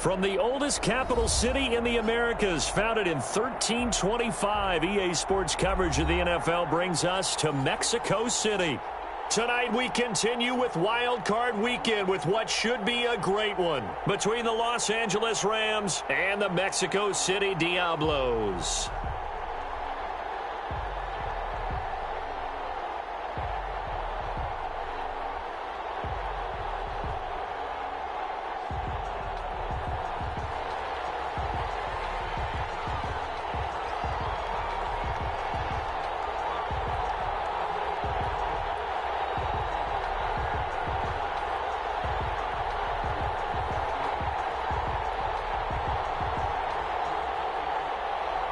From the oldest capital city in the Americas, founded in 1325, EA Sports coverage of the NFL brings us to Mexico City. Tonight we continue with Wild Card Weekend with what should be a great one between the Los Angeles Rams and the Mexico City Diablos.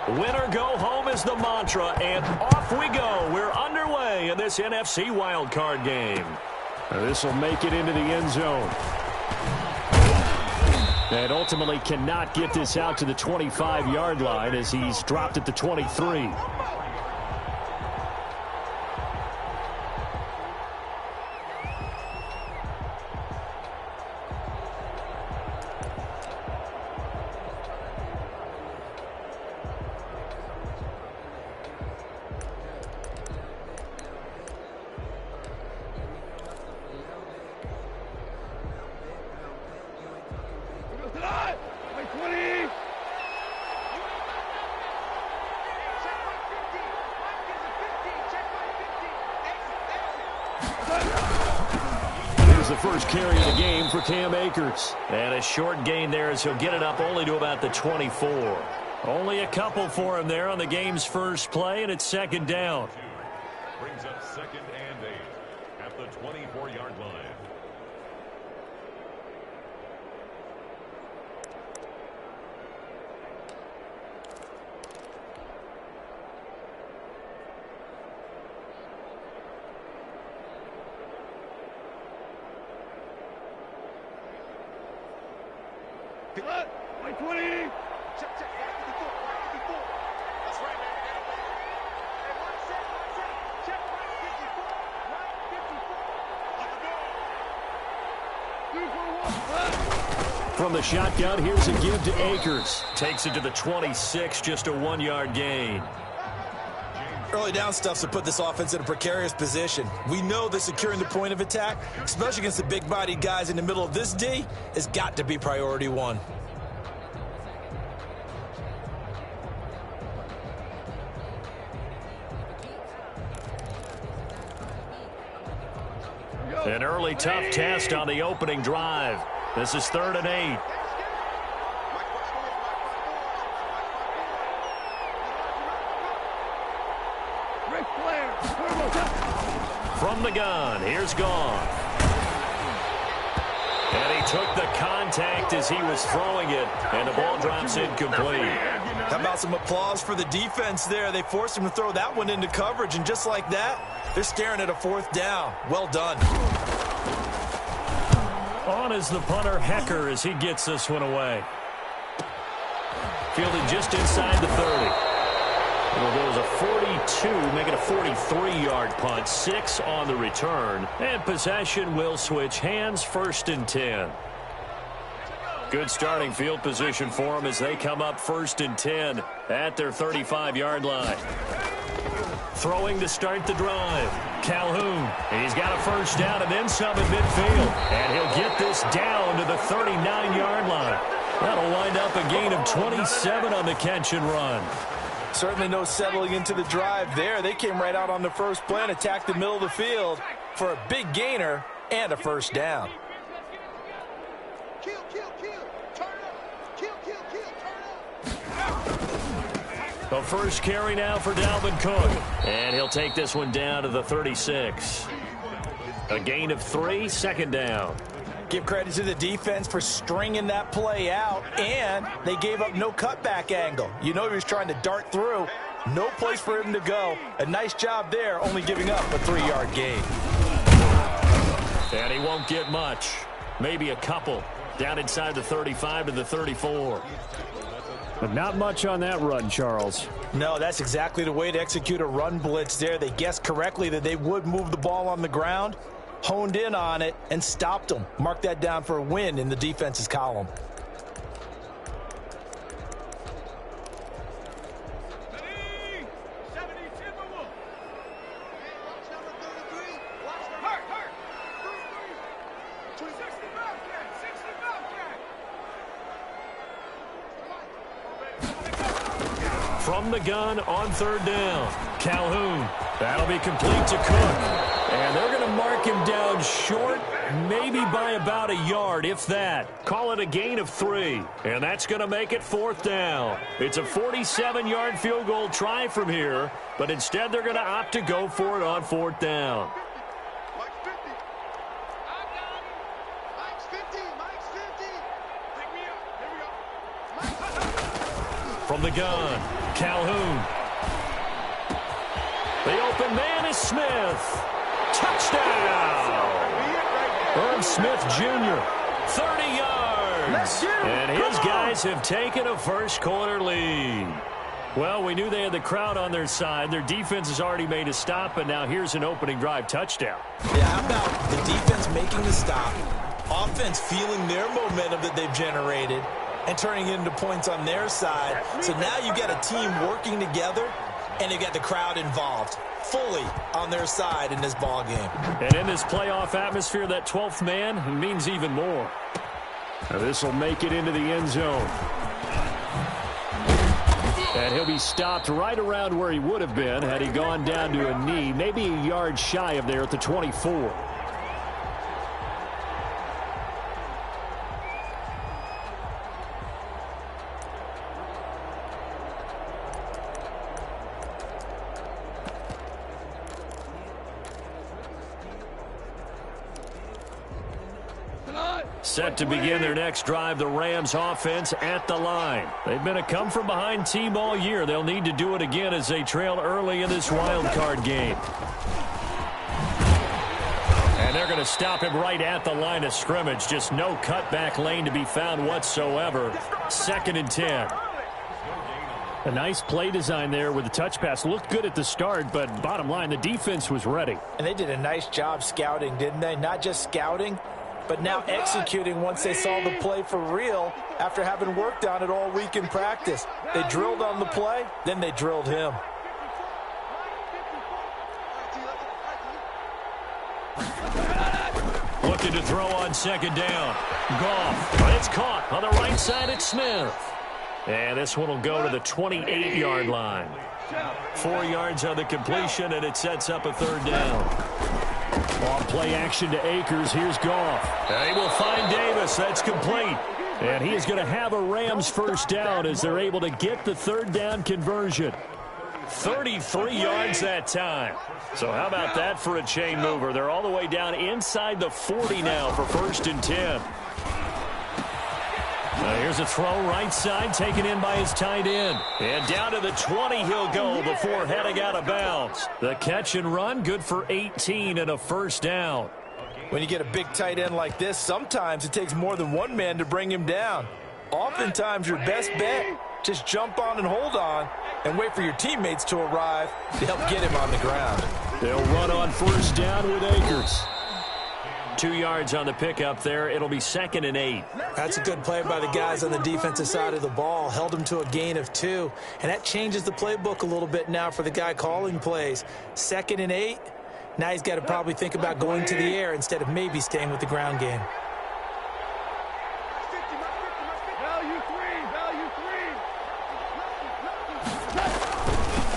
Winner go home is the mantra, and off we go. We're underway in this NFC wildcard game. This will make it into the end zone. And ultimately cannot get this out to the 25-yard line as he's dropped at the 23. The first carry of the game for Cam Akers. And a short gain there as he'll get it up only to about the 24. Only a couple for him there on the game's first play, and it's second down. Brings up 2nd and 8 at the 24-yard line. Like 20. Check, check. Right 54. Right 54. That's right, man. Hey, one set. Check right 54. Right 54. Let's go. 2 for 1. From the shotgun, here's a give to Akers. Takes it to the 26, just a 1-yard gain. Early down stuff's to put this offense in a precarious position. We know that securing the point of attack, especially against the big-bodied guys in the middle of this D, has got to be priority one. An early tough test on the opening drive. This is 3rd and 8. From the gun, here's Goff. And he took the contact as he was throwing it, and the ball drops incomplete. How about some applause for the defense there? They forced him to throw that one into coverage, and just like that, they're staring at a 4th down. Well done. On is the punter, Hecker, as he gets this one away. Fielded just inside the 30. It'll go as a 42, make it a 43-yard punt, 6 on the return. And possession will switch hands, 1st and 10. Good starting field position for them as they come up 1st and 10 at their 35-yard line. Throwing to start the drive. Calhoun. He's got a 1st down and then some at midfield. And he'll get this down to the 39-yard line. That'll wind up a gain of 27 on the catch and run. Certainly no settling into the drive there. They came right out on the first play and attacked the middle of the field for a big gainer and a 1st down. The first carry now for Dalvin Cook. And he'll take this one down to the 36. A gain of 3, 2nd down. Give credit to the defense for stringing that play out, and they gave up no cutback angle. You know he was trying to dart through. No place for him to go. A nice job there, only giving up a 3-yard gain. And he won't get much. Maybe a couple. Down inside the 35 to the 34. But not much on that run, Charles. No, that's exactly the way to execute a run blitz there. They guessed correctly that they would move the ball on the ground, honed in on it, and stopped them. Mark that down for a win in the defense's column. from the gun on third down. Calhoun. That'll be complete to Cook. And they're going to mark him down short, maybe by about a yard, if that. Call it a gain of 3. And that's going to make it fourth down. It's a 47-yard field goal try from here, but instead they're going to opt to go for it on fourth down. Mike's 50. Mike's 50. Mike's 50. Pick me up. Here we go. From the gun, Calhoun. The open man is Smith. Touchdown! Irv Smith Jr., 30 yards. And his guys have taken a first quarter lead. Well, we knew they had the crowd on their side. Their defense has already made a stop, and now here's an opening drive touchdown. Yeah, how about the defense making the stop, offense feeling their momentum that they've generated, and turning it into points on their side. So now you've got a team working together, and they've got the crowd involved fully on their side in this ball game. And in this playoff atmosphere, that 12th man means even more. Now this will make it into the end zone. And he'll be stopped right around where he would have been had he gone down to a knee, maybe a yard shy of there at the 24. Set to begin their next drive, the Rams offense at the line. They've been a come-from-behind team all year. They'll need to do it again as they trail early in this wild card game. And they're going to stop him right at the line of scrimmage. Just no cutback lane to be found whatsoever. 2nd and 10. A nice play design there with the touch pass. Looked good at the start, but bottom line, the defense was ready. And they did a nice job scouting, didn't they? Not just scouting, but now executing once they saw the play for real after having worked on it all week in practice. They drilled on the play, then they drilled him. Looking to throw on 2nd down. Goff, but it's caught on the right side at Smith. And this one will go to the 28-yard line. 4 yards on the completion, and it sets up a 3rd down. On play action to Akers, here's Goff. And he will find Davis. That's complete. And he is going to have a Rams first down as they're able to get the 3rd down conversion. 33 yards that time. So how about that for a chain mover? They're all the way down inside the 40 now for 1st and 10. Here's a throw right side taken in by his tight end. And down to the 20 he'll go before heading out of bounds. The catch and run good for 18 and a first down. When you get a big tight end like this, sometimes it takes more than one man to bring him down. Oftentimes your best bet, just jump on and hold on and wait for your teammates to arrive to help get him on the ground. They'll run on first down with Akers. 2 yards on the pickup there. It'll be 2nd and 8. That's a good play by the guys on the defensive side of the ball. Held him to a gain of 2. And that changes the playbook a little bit now for the guy calling plays. 2nd and 8. Now he's got to probably think about going to the air instead of maybe staying with the ground game.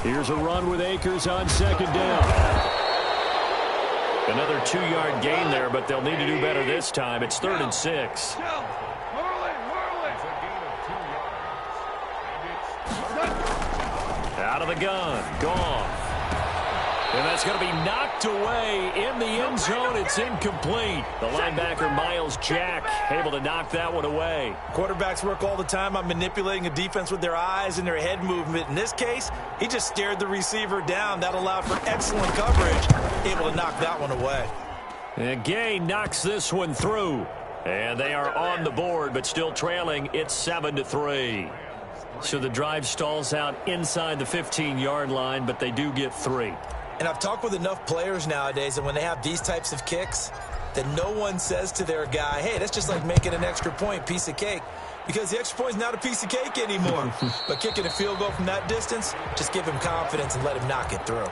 Here's a run with Akers on 2nd down. Another 2-yard gain there, but they'll need to do better this time. It's 3rd and 6. Out of the gun. Gone. And that's going to be knocked away in the end zone. It's incomplete. The linebacker, Miles Jack, able to knock that one away. Quarterbacks work all the time on manipulating a defense with their eyes and their head movement. In this case, he just stared the receiver down. That allowed for excellent coverage. Able to knock that one away. And Gay knocks this one through. And they are on the board, but still trailing. It's 7-3. So the drive stalls out inside the 15-yard line, but they do get 3. And I've talked with enough players nowadays, and when they have these types of kicks, that no one says to their guy, hey, that's just like making an extra point, piece of cake. Because the extra point is not a piece of cake anymore. But kicking a field goal from that distance, just give him confidence and let him knock it through.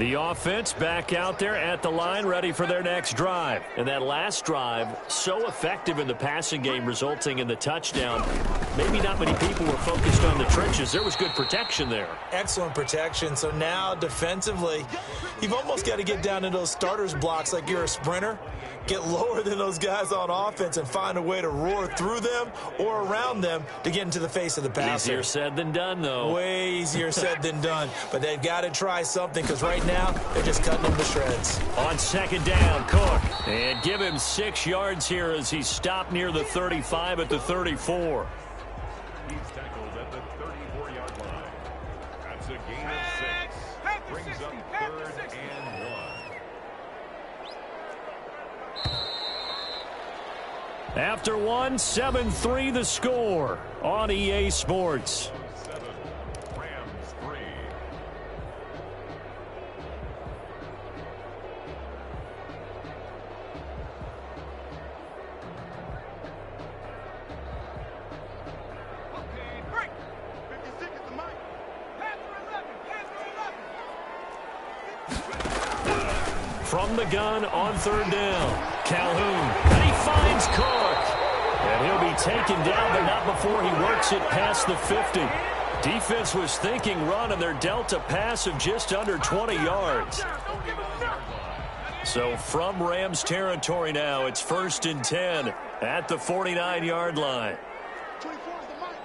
The offense back out there at the line, ready for their next drive. And that last drive, so effective in the passing game, resulting in the touchdown. Maybe not many people were focused on the trenches. There was good protection there. Excellent protection. So now, defensively, you've almost got to get down in those starters blocks like you're a sprinter. Get lower than those guys on offense and find a way to roar through them or around them to get into the face of the passer. Easier said than done, though. Way easier said than done. But they've got to try something because right now they're just cutting them to shreds. On second down, Cook. And give him 6 yards here as he stopped near the 35 at the 34. He's tackled at the 34-yard line. That's a gain of 6. Brings up 3rd and 1. After 1, 7-3 the score on EA Sports. 7, Rams 3. Break. 56 at the mic. Pass for 11. From the gun on 3rd down, Calhoun, and he finds Cook. And he'll be taken down, but not before he works it past the 50. Defense was thinking run, and they're dealt a pass of just under 20 yards. So from Rams territory now, it's 1st and 10 at the 49-yard line. 24 is the mic.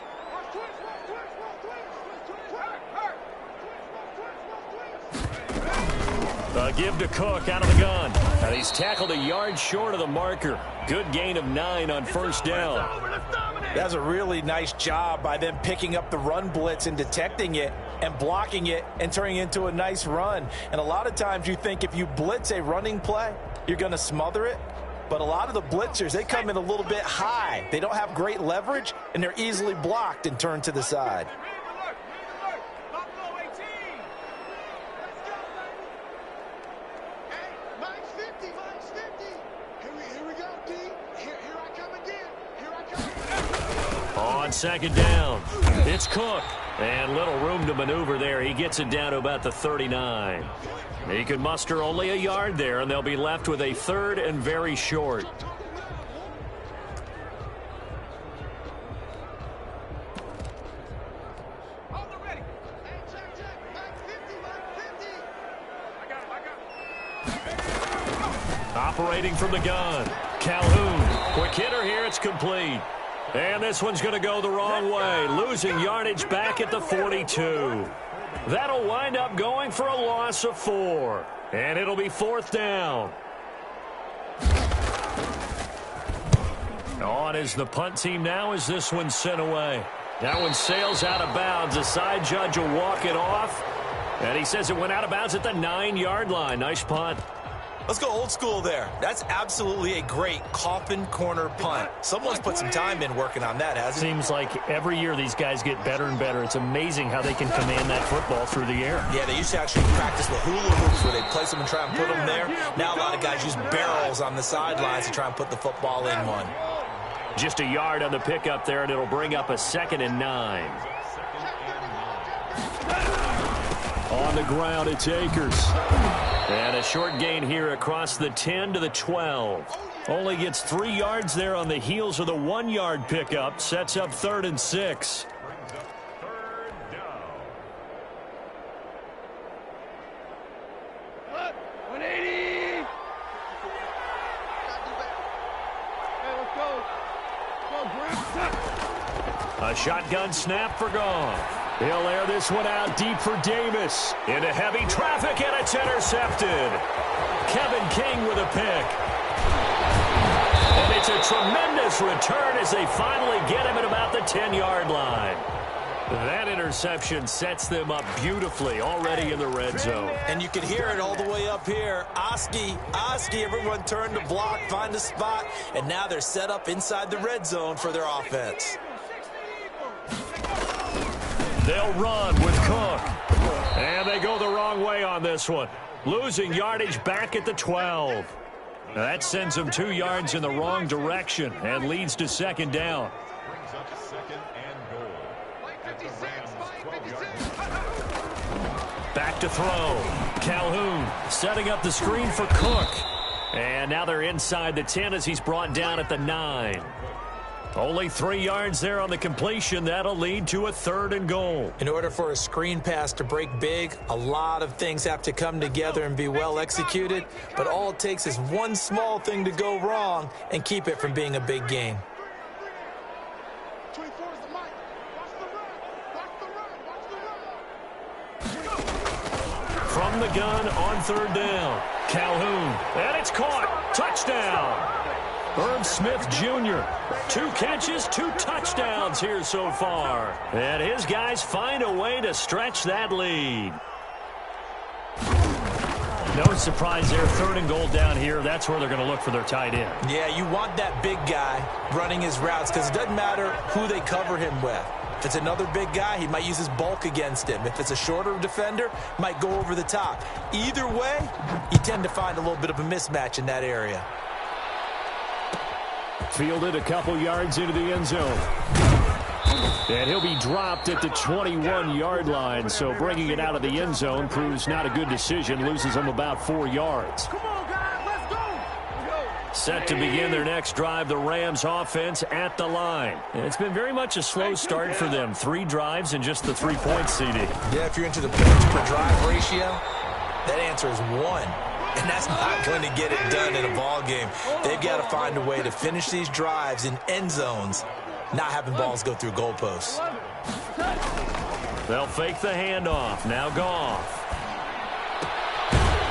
A give to Cook out of the gun. And he's tackled a yard short of the marker. Good gain of 9 on 1st down. That's a really nice job by them picking up the run blitz and detecting it and blocking it and turning it into a nice run. And a lot of times you think if you blitz a running play, you're going to smother it. But a lot of the blitzers, they come in a little bit high. They don't have great leverage, and they're easily blocked and turned to the side. On 2nd down, it's Cook. And little room to maneuver there. He gets it down to about the 39. He could muster only a yard there, and they'll be left with a 3rd and very short. Operating from the gun, Calhoun. Quick hitter here, it's complete. And this one's going to go the wrong way, losing yardage back at the 42. That'll wind up going for a loss of 4. And it'll be 4th down. On is the punt team now as this one's sent away. That one sails out of bounds. The side judge will walk it off. And he says it went out of bounds at the 9-yard line. Nice punt. Let's go old school there. That's absolutely a great coffin corner punt. Someone's put some time in working on that, hasn't it? Seems like every year these guys get better and better. It's amazing how they can command that football through the air. Yeah, they used to actually practice with hula hoops where they'd place them and try and put them there. Now a lot of guys use barrels on the sidelines to try and put the football in one. Just a yard on the pickup there, and it'll bring up a 2nd and 9. On the ground, it's Akers. And a short gain here across the 10 to the 12. Only gets 3 yards there on the heels of the 1-yard pickup. Sets up 3rd and 6. Brings up 3rd down. 180. Hey, let's go. A shotgun snap for Goff. He'll air this one out deep for Davis. Into heavy traffic, and it's intercepted. Kevin King with a pick. And it's a tremendous return as they finally get him at about the 10-yard line. That interception sets them up beautifully already in the red zone. And you can hear it all the way up here. Oski, everyone turned to block, find a spot, and now they're set up inside the red zone for their offense. They'll run with Cook. And they go the wrong way on this one. Losing yardage back at the 12. That sends them 2 yards in the wrong direction and leads to 2nd down. Brings up 2nd and goal. At the Rams' 12-yard line. Back to throw. Calhoun setting up the screen for Cook. And now they're inside the 10 as he's brought down at the 9. Only 3 yards there on the completion. That'll lead to a 3rd and goal. In order for a screen pass to break big, a lot of things have to come together and be well executed. But all it takes is one small thing to go wrong and keep it from being a big game. 24 is the mic. Watch the run. Watch the run. Watch the run. From the gun on 3rd down. Calhoun. And it's caught. Touchdown. Herb Smith Jr. 2 catches, 2 touchdowns here so far. And his guys find a way to stretch that lead. No surprise there. 3rd and goal down here. That's where they're going to look for their tight end. Yeah, you want that big guy running his routes because it doesn't matter who they cover him with. If it's another big guy, he might use his bulk against him. If it's a shorter defender, might go over the top. Either way, you tend to find a little bit of a mismatch in that area. Fielded a couple yards into the end zone. And he'll be dropped at the 21-yard line, so bringing it out of the end zone proves not a good decision. Loses him about 4 yards. Come on, guys. Let's go. Set to begin their next drive, the Rams offense at the line. And it's been very much a slow start for them. 3 drives and just the 3 points, CD. Yeah, if you're into the points per drive ratio, that answer is 1. And that's not going to get it done in a ball game. They've got to find a way to finish these drives in end zones, not having balls go through goalposts. They'll fake the handoff. Now Goff.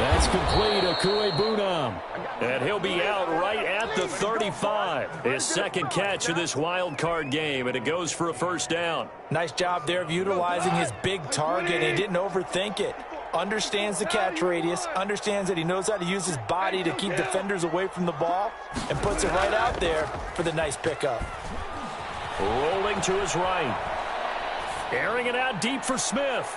That's complete. Okuegbunam. And he'll be out right at the 35. His 2nd catch of this wild card game, and it goes for a 1st down. Nice job there of utilizing his big target. He didn't overthink it. Understands the catch radius, understands that he knows how to use his body to keep defenders away from the ball, and puts it right out there for the nice pickup. Rolling to his right. Airing it out deep for Smith.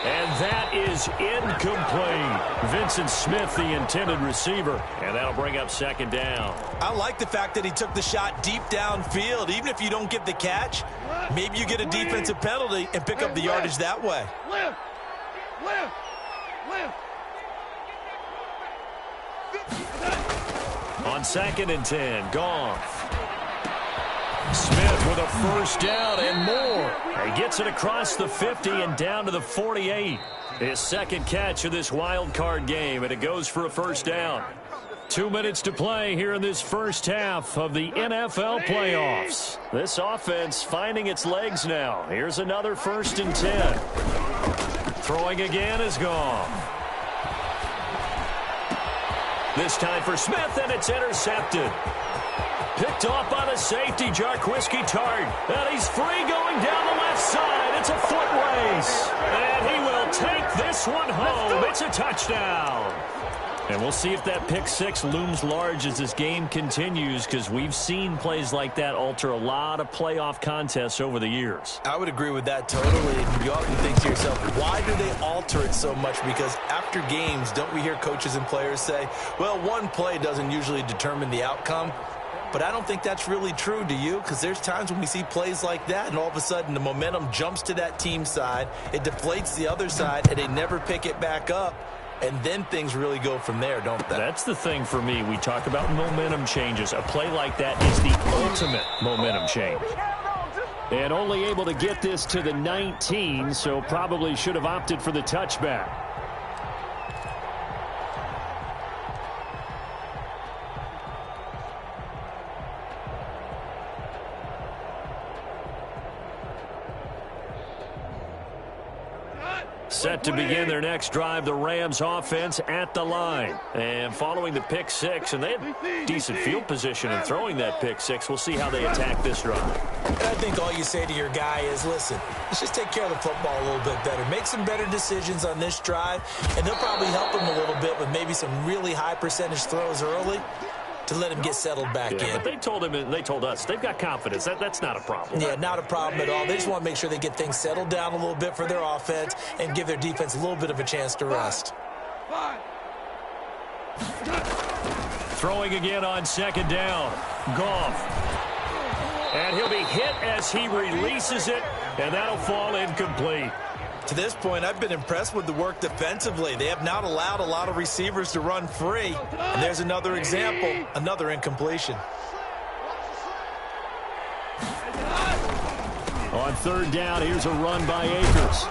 And that is incomplete. Vincent Smith, the intended receiver. And that'll bring up 2nd down. I like the fact that he took the shot deep downfield. Even if you don't get the catch, maybe you get a defensive penalty and pick up the yardage that way. Lift. On 2nd and 10, Goff. Smith with a 1st down and more. He gets it across the 50 and down to the 48. His 2nd catch of this wild card game, and it goes for a 1st down. 2 minutes to play here in this first half of the NFL playoffs. This offense finding its legs now. Here's another 1st and 10. Throwing again is Goff. This time for Smith, and it's intercepted. Picked off by the safety, Jarquiski Tart. And he's free going down the left side. It's a foot race. And he will take this one home. It's a touchdown. And we'll see if that pick 6 looms large as this game continues, because we've seen plays like that alter a lot of playoff contests over the years. I would agree with that totally. You often think to yourself, why do they alter it so much? Because after games, don't we hear coaches and players say, well, one play doesn't usually determine the outcome? But I don't think that's really true, do you? Because there's times when we see plays like that, and all of a sudden the momentum jumps to that team side, it deflates the other side, and they never pick it back up. And then things really go from there, don't they? That's the thing for me. We talk about momentum changes. A play like that is the ultimate momentum change. And only able to get this to the 19, so probably should have opted for the touchback. Set to begin their next drive, the Rams offense at the line. And following the pick 6, and they had decent field position in throwing that pick 6. We'll see how they attack this drive. And I think all you say to your guy is, listen, let's just take care of the football a little bit better. Make some better decisions on this drive, and they'll probably help him a little bit with maybe some really high percentage throws early to let him get settled back in. But they told him, and they told us, they've got confidence. That's not a problem. Yeah, not a problem at all. They just want to make sure they get things settled down a little bit for their offense and give their defense a little bit of a chance to rest. Throwing again on 2nd down. Goff. And he'll be hit as he releases it, and that'll fall incomplete. To this point, I've been impressed with the work defensively. They have not allowed a lot of receivers to run free. And there's another example, another incompletion. On third down, here's a run by Akers.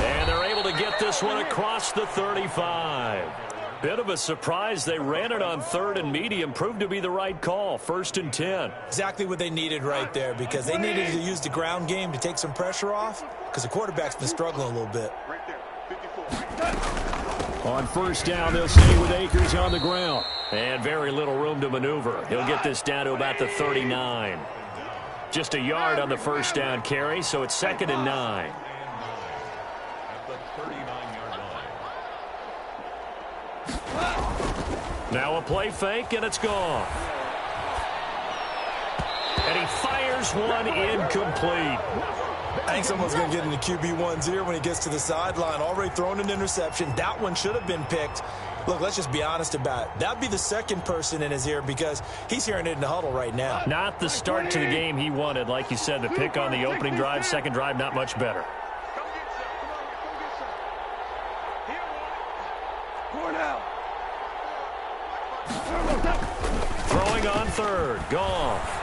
And they're able to get this one across the 35. Bit of a surprise. They ran it on third and medium. Proved to be the right call. 1st and 10. Exactly what they needed right there, because they needed to use the ground game to take some pressure off, because the quarterback's been struggling a little bit. Right there, 54. On first down, they'll stay with Akers on the ground. And very little room to maneuver. He'll get this down to about the 39. Just a yard on the first down carry, so it's 2nd and 9. At the 39-yard line. Now a play fake, and it's gone. And he fires one incomplete. I think someone's going to get into QB1's here when he gets to the sideline. Already thrown an interception. That one should have been picked. Look, let's just be honest about it. That'd be the second person in his ear, because he's hearing it in the huddle right now. Not the start to the game he wanted. Like you said, the pick on the opening drive, second drive, not much better. Come get some. Come on, get some. Here one. Throwing on third. Goff.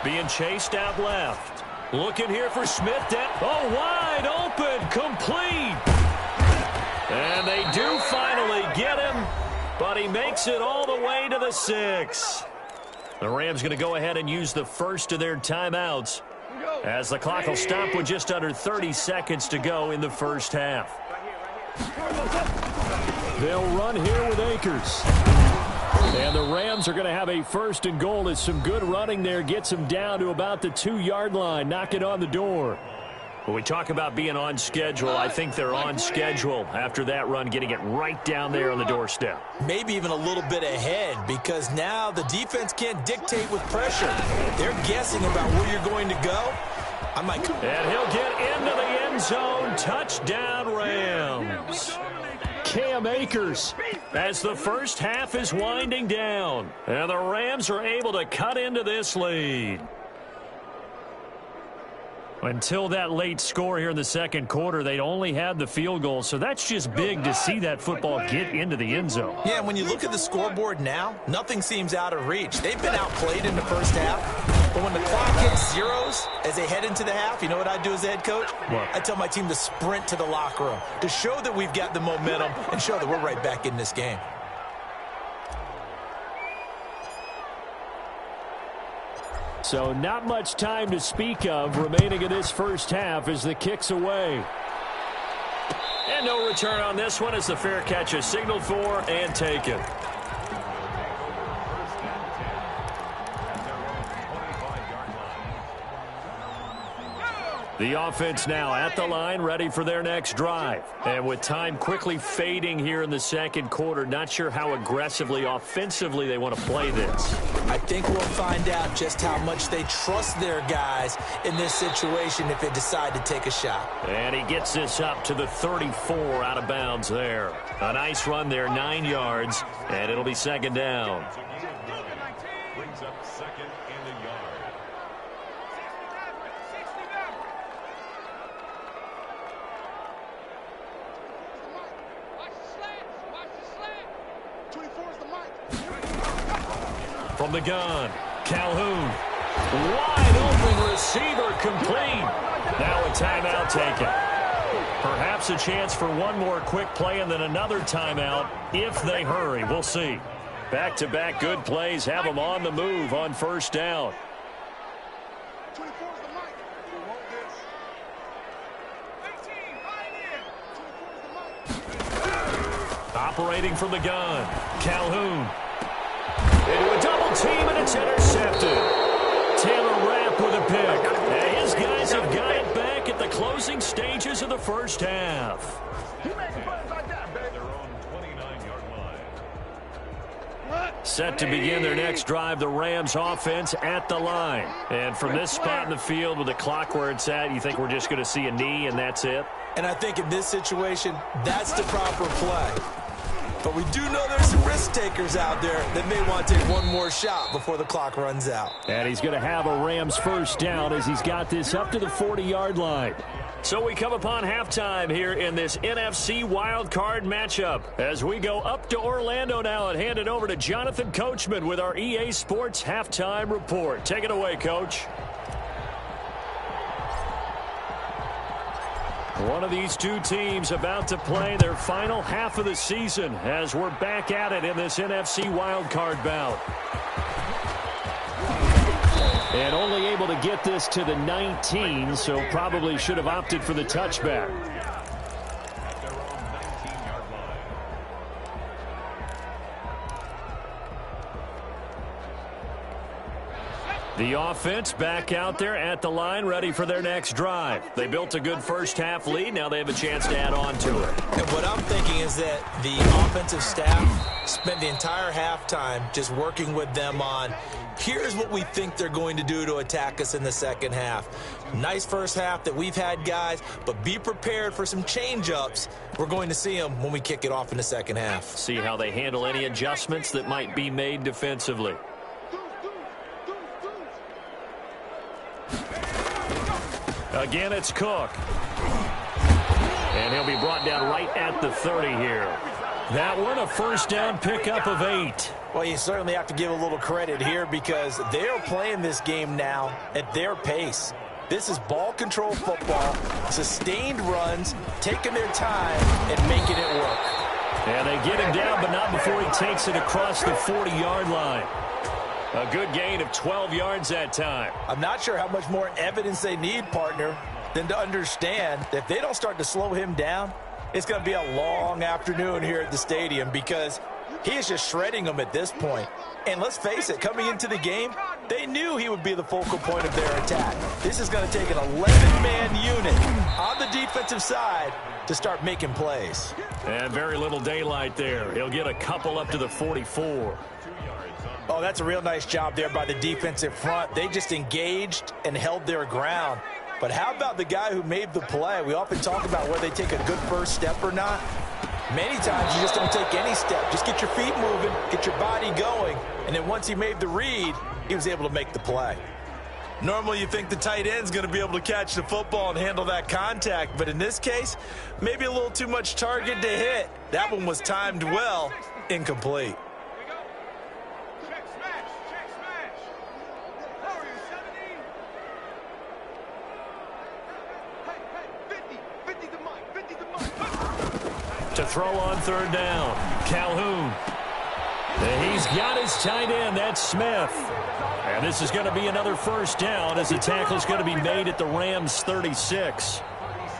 Being chased out left. Looking here for Smith. Oh, wide open. Complete. And they do finally get him, but he makes it all the way to the 6. The Rams going to go ahead and use the first of their timeouts, as the clock will stop with just under 30 seconds to go in the first half. They'll run here with Akers. And the Rams are going to have a 1st and goal as some good running there gets them down to about the 2-yard line, knocking on the door. When we talk about being on schedule, I think they're on schedule after that run, getting it right down there on the doorstep. Maybe even a little bit ahead, because now the defense can't dictate with pressure. They're guessing about where you're going to go. And he'll get into the end zone. Touchdown, Rams. Cam Akers, as the first half is winding down. And the Rams are able to cut into this lead. Until that late score here in the second quarter, they'd only had the field goal, so that's just big to see that football get into the end zone. Yeah, when you look at the scoreboard now, nothing seems out of reach. They've been outplayed in the first half, but when the clock hits zeros as they head into the half, you know what I do as the head coach? What? I tell my team to sprint to the locker room to show that we've got the momentum and show that we're right back in this game. So not much time to speak of remaining in this first half as the kick's away. And no return on this one as the fair catch is signaled for and taken. The offense now at the line, ready for their next drive. And with time quickly fading here in the second quarter, not sure how aggressively, offensively they want to play this. I think we'll find out just how much they trust their guys in this situation if they decide to take a shot. And he gets this up to the 34 out of bounds there. A nice run there, 9 yards, and it'll be 2nd down. Brings up 2nd and a yard. From the gun, Calhoun. Wide open receiver complete. Now a timeout taken. Perhaps a chance for one more quick play and then another timeout if they hurry. We'll see. Back-to-back good plays have them on the move on first down. Operating from the gun, Calhoun. Into a double team, and it's intercepted. Taylor Rapp with a pick. And his guys have got it back at the closing stages of the first half. Their own 29-yard line. Set to begin their next drive, the Rams offense at the line. And from this spot in the field with the clock where it's at, you think we're just going to see a knee and that's it? And I think in this situation, that's the proper play. But we do know there's some risk takers out there that may want to take one more shot before the clock runs out. And he's going to have a Rams first down as he's got this up to the 40-yard line. So we come upon halftime here in this NFC wildcard matchup as we go up to Orlando now and hand it over to Jonathan Coachman with our EA Sports halftime report. Take it away, Coach. One of these two teams about to play their final half of the season as we're back at it in this NFC wildcard bout. And only able to get this to the 19, so probably should have opted for the touchback. At their own 19-yard line. The offense back out there at the line, ready for their next drive. They built a good first-half lead. Now they have a chance to add on to it. And what I'm thinking is that the offensive staff spent the entire halftime just working with them on, here's what we think they're going to do to attack us in the second half. Nice first half that we've had, guys, but be prepared for some change-ups. We're going to see them when we kick it off in the second half. See how they handle any adjustments that might be made defensively. Again, it's Cook. And he'll be brought down right at the 30 here. That one, a first down pickup of 8. Well, you certainly have to give a little credit here because they are playing this game now at their pace. This is ball control football, sustained runs, taking their time and making it work. And they get him down, but not before he takes it across the 40-yard line. A good gain of 12 yards that time. I'm not sure how much more evidence they need, partner, than to understand that if they don't start to slow him down, it's going to be a long afternoon here at the stadium because he is just shredding them at this point. And let's face it, coming into the game, they knew he would be the focal point of their attack. This is going to take an 11-man unit on the defensive side to start making plays. And very little daylight there. He'll get a couple up to the 44. Oh, that's a real nice job there by the defensive front. They just engaged and held their ground. But how about the guy who made the play? We often talk about whether they take a good first step or not. Many times you just don't take any step. Just get your feet moving, get your body going, and then once he made the read, he was able to make the play. Normally you think the tight end's going to be able to catch the football and handle that contact, but in this case, maybe a little too much target to hit. That one was timed well, incomplete. To throw on third down, Calhoun. And he's got his tight end, that's Smith. And this is going to be another first down as the tackle's going to be made at the Rams 36.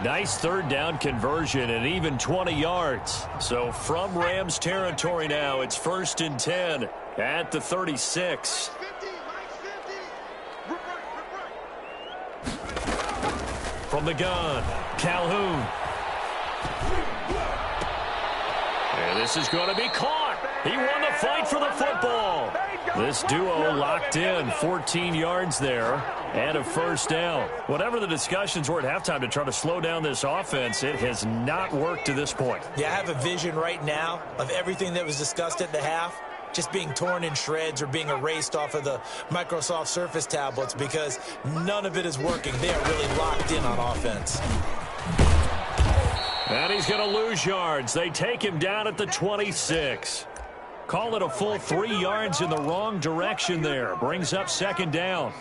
Nice third down conversion and even 20 yards. So from Rams territory now, it's 1st and 10 at the 36. From the gun, Calhoun. And this is going to be caught. He won the fight for the football. This duo locked in, 14 yards there and a first down. Whatever the discussions were at halftime to try to slow down this offense, it has not worked to this point. Yeah, I have a vision right now of everything that was discussed at the half just being torn in shreds or being erased off of the Microsoft Surface tablets because none of it is working. They are really locked in on offense. And he's going to lose yards. They take him down at the 26. Call it a full 3 yards in the wrong direction there. Brings up second down.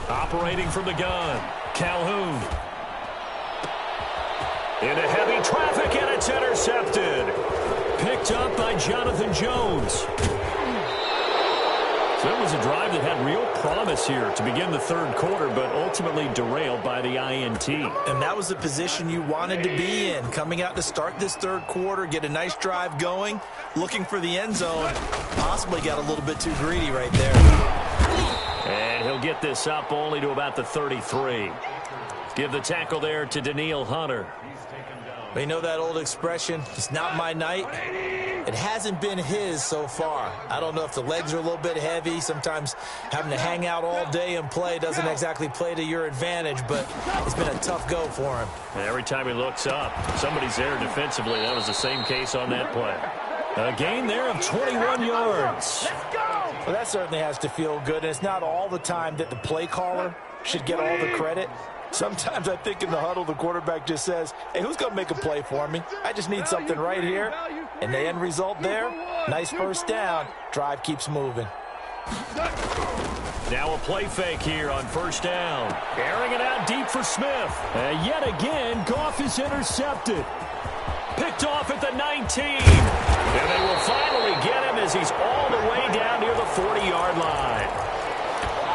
Operating from the gun, Calhoun. Into heavy traffic, and it's intercepted. Picked up by Jonathan Jones. So it was a drive that had real promise here to begin the third quarter, but ultimately derailed by the INT. And that was the position you wanted to be in, coming out to start this third quarter, get a nice drive going, looking for the end zone. Possibly got a little bit too greedy right there. And he'll get this up only to about the 33. Give the tackle there to Daniil Hunter. But you know that old expression, it's not my night. It hasn't been his so far. I don't know if the legs are a little bit heavy. Sometimes having to hang out all day and play doesn't exactly play to your advantage, but it's been a tough go for him. Every time he looks up, somebody's there defensively. That was the same case on that play. A gain there of 21 yards. Well, that certainly has to feel good, and it's not all the time that the play caller should get all the credit. Sometimes I think in the huddle, the quarterback just says, hey, who's going to make a play for me? I just need something right here. And the end result there, nice first down. Drive keeps moving. Now a play fake here on first down. Airing it out deep for Smith. And yet again, Goff is intercepted. Picked off at the 19. And they will finally get him as he's all the way down near the 40-yard line.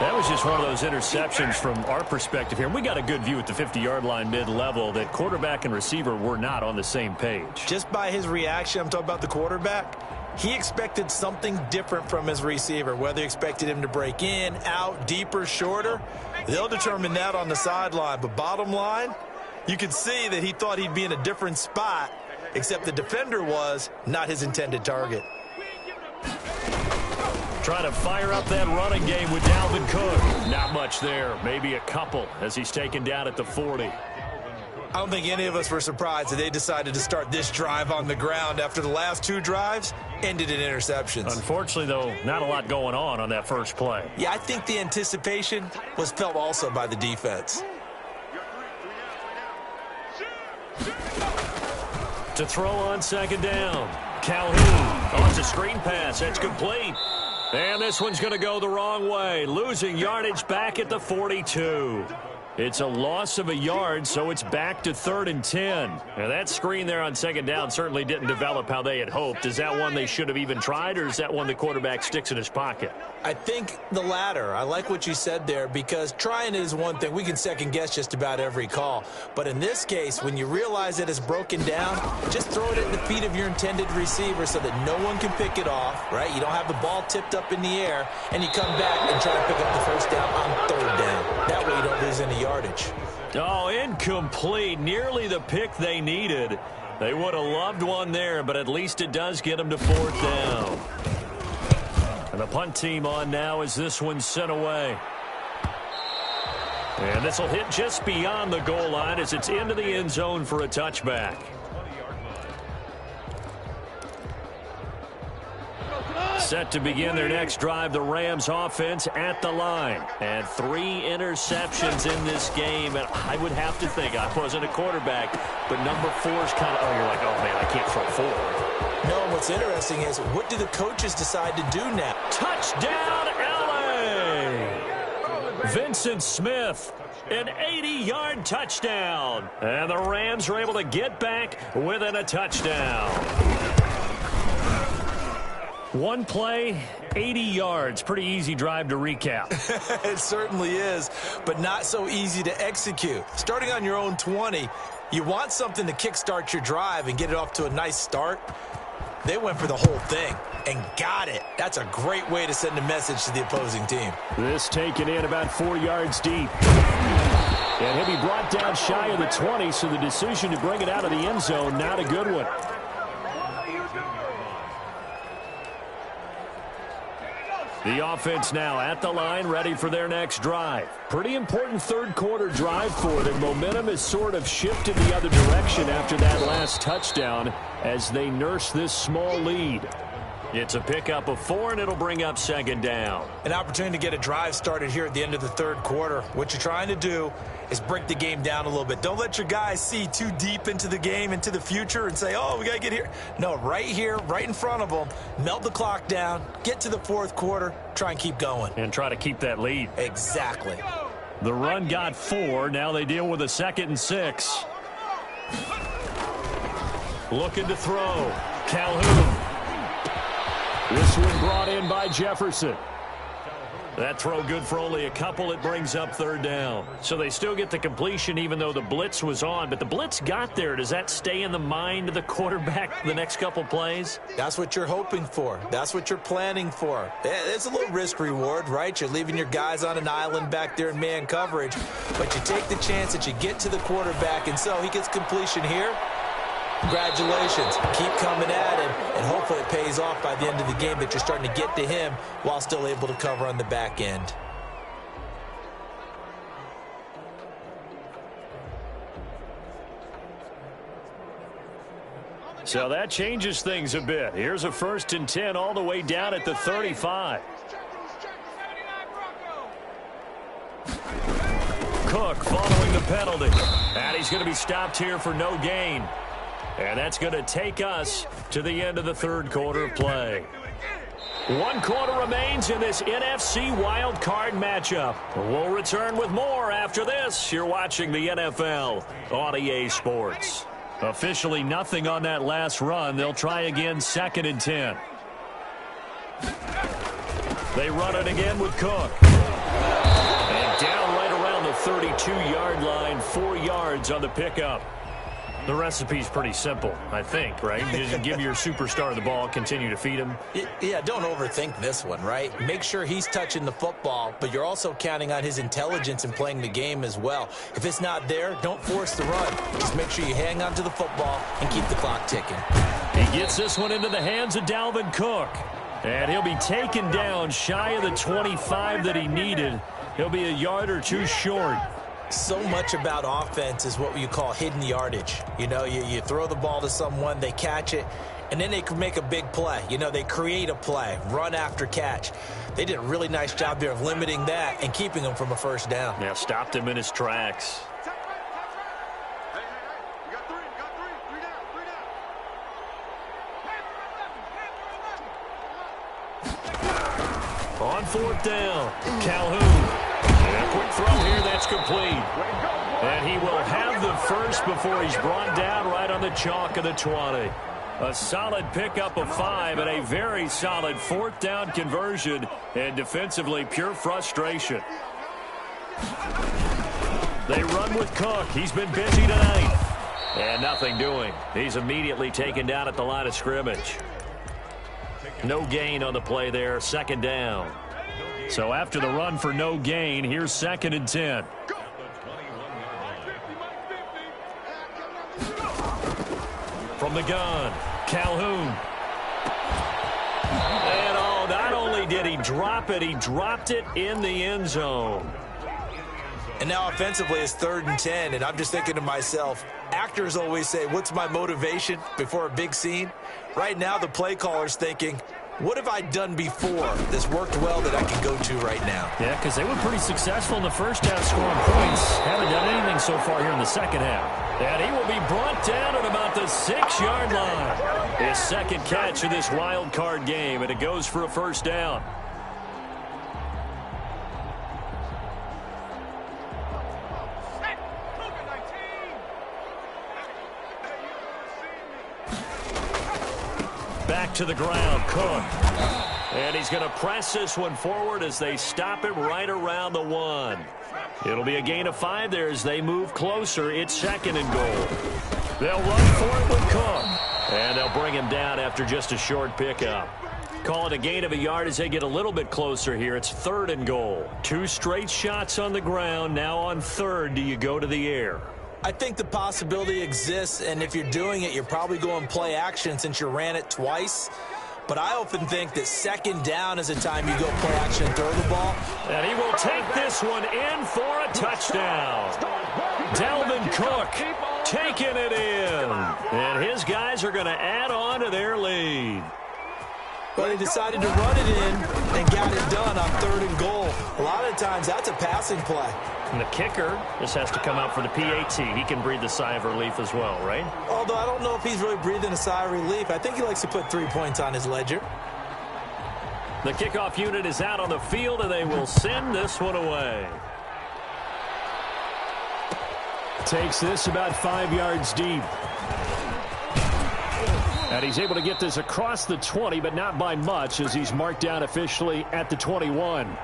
That was just one of those interceptions from our perspective here. We got a good view at the 50-yard line mid-level that quarterback and receiver were not on the same page. Just by his reaction, I'm talking about the quarterback, he expected something different from his receiver, whether he expected him to break in, out, deeper, shorter. They'll determine that on the sideline. But bottom line, you could see that he thought he'd be in a different spot, except the defender was not his intended target. Trying to fire up that running game with Dalvin Cook. Not much there. Maybe a couple as he's taken down at the 40. I don't think any of us were surprised that they decided to start this drive on the ground after the last two drives ended in interceptions. Unfortunately, though, not a lot going on that first play. Yeah, I think the anticipation was felt also by the defense. To throw on second down. Calhoun. Oh, it's a screen pass. That's complete. And this one's going to go the wrong way. Losing yardage back at the 42. It's a loss of a yard, so it's back to 3rd and 10. Now, that screen there on second down certainly didn't develop how they had hoped. Is that one they should have even tried, or is that one the quarterback sticks in his pocket? I think the latter. I like what you said there, because trying it is one thing. We can second-guess just about every call. But in this case, when you realize that it's broken down, just throw it at the feet of your intended receiver so that no one can pick it off, right? You don't have the ball tipped up in the air, and you come back and try to pick up the first down on 3rd down. That way you don't lose any yardage. Oh, incomplete. Nearly the pick they needed. They would have loved one there, but at least it does get them to 4th down. And the punt team on now as this one's sent away. And this will hit just beyond the goal line as it's into the end zone for a touchback. Set to begin their next drive, the Rams offense at the line. And 3 interceptions in this game. And I would have to think, I wasn't a quarterback, but number 4 is kind of, oh, you're like, oh, man, I can't throw 4. No, and what's interesting is, what do the coaches decide to do now? Touchdown, L.A. Vincent Smith, an 80-yard touchdown. And the Rams are able to get back within a touchdown. One play, 80 yards. Pretty easy drive to recap. It certainly is, but not so easy to execute. Starting on your own 20, you want something to kickstart your drive and get it off to a nice start. They went for the whole thing and got it. That's a great way to send a message to the opposing team. This taken in about 4 yards deep. And he'll be brought down shy of the 20, so the decision to bring it out of the end zone, not a good one. The offense now at the line, ready for their next drive. Pretty important third quarter drive for them. Momentum has sort of shifted the other direction after that last touchdown as they nurse this small lead. It's a pickup of 4, and it'll bring up second down. An opportunity to get a drive started here at the end of the third quarter. What you're trying to do is break the game down a little bit. Don't let your guys see too deep into the game, into the future, and say, oh, we got to get here. No, right here, right in front of them, melt the clock down, get to the fourth quarter, try and keep going. And try to keep that lead. Exactly. The run got 4. Now they deal with a 2nd and 6. Looking to throw. Calhoun. This one brought in by Jefferson. That throw good for only a couple. It brings up 3rd down. So they still get the completion even though the blitz was on. But the blitz got there. Does that stay in the mind of the quarterback the next couple plays? That's what you're hoping for. That's what you're planning for. It's a little risk reward, right? You're leaving your guys on an island back there in man coverage. But you take the chance that you get to the quarterback. And so he gets completion here. Congratulations. Keep coming at him. and hopefully it pays off by the end of the game that you're starting to get to him while still able to cover on the back end. So that changes things a bit. Here's a 1st and 10 all the way down at the 35. Cook following the penalty. And he's going to be stopped here for no gain. And that's going to take us to the end of the 3rd quarter of play. 1 quarter remains in this NFC wild card matchup. We'll return with more after this. You're watching the NFL on EA Sports. Officially nothing on that last run. They'll try again 2nd and 10. They run it again with Cook. And down right around the 32-yard line, 4 yards on the pickup. The recipe's pretty simple, I think, right? You just give your superstar the ball, continue to feed him. Yeah, don't overthink this one, right? Make sure he's touching the football, but you're also counting on his intelligence in playing the game as well. If it's not there, don't force the run. Just make sure you hang on to the football and keep the clock ticking. He gets this one into the hands of Dalvin Cook. And he'll be taken down shy of the 25 that he needed. He'll be a yard or 2 short. So much about offense is what you call hidden yardage. You know, you throw the ball to someone, they catch it, and then they can make a big play. You know, they create a play, run after catch. They did a really nice job there of limiting that and keeping him from a 1st down. Yeah, stopped him in his tracks. On 4th down, Calhoun. And a quick throw here, that's complete. And he will have the 1st before he's brought down right on the chalk of the 20. A solid pickup of 5 and a very solid 4th down conversion. And defensively, pure frustration. They run with Cook. He's been busy tonight. And nothing doing. He's immediately taken down at the line of scrimmage. No gain on the play there, 2nd down. So after the run for no gain, here's 2nd and 10. From the gun, Calhoun. And oh, not only did he drop it, he dropped it in the end zone. And now offensively it's 3rd and 10, and I'm just thinking to myself, actors always say, what's my motivation before a big scene? Right now the play caller's thinking, what have I done before that's worked well that I can go to right now? Yeah, because they were pretty successful in the 1st half scoring points. Haven't done anything so far here in the 2nd half. And he will be brought down at about the 6-yard line. His 2nd catch of this wild card game, and it goes for a 1st down. Back to the ground, Cook. And he's going to press this one forward as they stop him right around the 1. It'll be a gain of 5 there as they move closer. It's 2nd and goal. They'll run for it with Cook. And they'll bring him down after just a short pickup. Call it a gain of a yard as they get a little bit closer here. It's 3rd and goal. 2 straight shots on the ground. Now on 3rd, do you go to the air? I think the possibility exists, and if you're doing it, you're probably going play action since you ran it twice. But I often think that 2nd down is the time you go play action and throw the ball. And he will take this one in for a touchdown. Dalvin Cook taking it in. And his guys are going to add on to their lead. But he decided to run it in and got it done on 3rd and goal. A lot of times that's a passing play. And the kicker just has to come out for the PAT. He can breathe a sigh of relief as well, right? Although I don't know if he's really breathing a sigh of relief. I think he likes to put 3 points on his ledger. The kickoff unit is out on the field, and they will send this one away. Takes this about 5 yards deep. And he's able to get this across the 20, but not by much as he's marked down officially at the 21.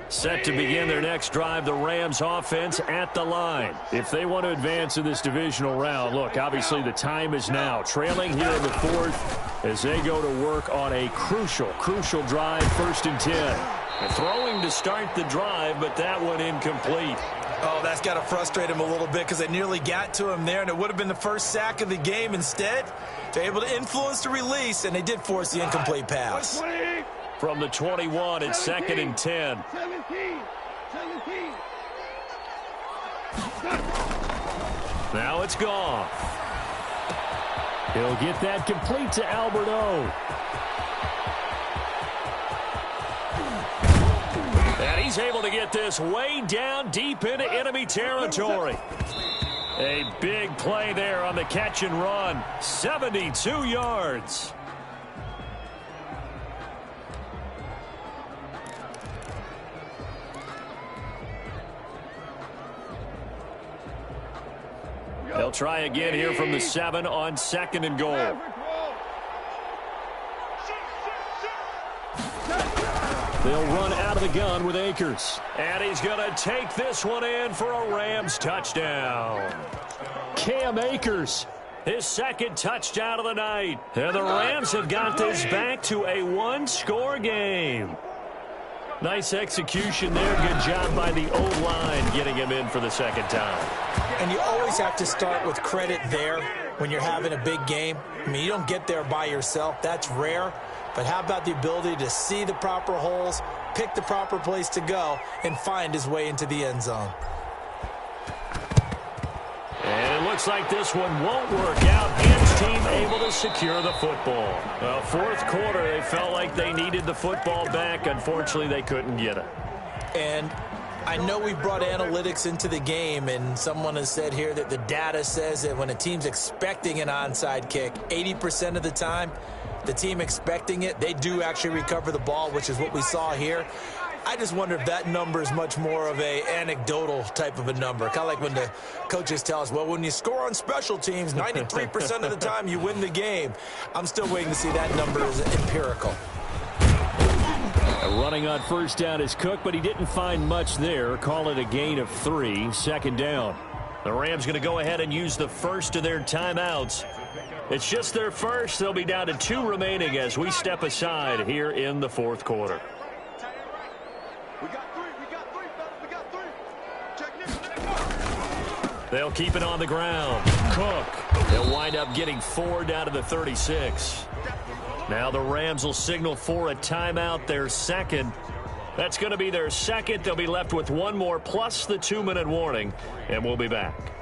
Set to begin their next drive, the Rams offense at the line. If they want to advance in this divisional round, look, obviously the time is now. Trailing here in the fourth as they go to work on a crucial drive, 1st and 10. Throwing to start the drive, but that one incomplete. Oh, that's got to frustrate him a little bit because they nearly got to him there, and it would have been the first sack of the game. Instead, they're able to influence the release, and they did force the incomplete pass. From the 21, it's 2nd and 10. 17. Now it's gone. He'll get that complete to Alberto. And he's able to get this way down deep into enemy territory. A big play there on the catch and run. 72 yards. They'll try again here from the 7 on 2nd and goal. They'll run out of the gun with Akers. And he's going to take this one in for a Rams touchdown. Cam Akers. His 2nd touchdown of the night. And the Rams have got this back to a 1-score game. Nice execution there. Good job by the O-line getting him in for the 2nd time. And you always have to start with credit there when you're having a big game. I mean, you don't get there by yourself. That's rare. But how about the ability to see the proper holes, pick the proper place to go, and find his way into the end zone? And it looks like this one won't work out. Rams team able to secure the football. Well, 4th quarter, they felt like they needed the football back. Unfortunately, they couldn't get it. And I know we brought analytics into the game, and someone has said here that the data says that when a team's expecting an onside kick, 80% of the time, the team expecting it, they do actually recover the ball, which is what we saw here. I just wonder if that number is much more of a anecdotal type of a number. Kind of like when the coaches tell us, well, when you score on special teams, 93% of the time you win the game. I'm still waiting to see that number is empirical. Running on 1st down is Cook, but he didn't find much there. Call it a gain of 3, 2nd down. The Rams going to go ahead and use the first of their timeouts. It's just their first. They'll be down to 2 remaining as we step aside here in the 4th quarter. We got three. Check. They'll keep it on the ground. Cook. They'll wind up getting 4 down to the 36. Now the Rams will signal for a timeout, their 2nd. That's going to be their 2nd. They'll be left with 1 more plus the 2-minute warning, and we'll be back.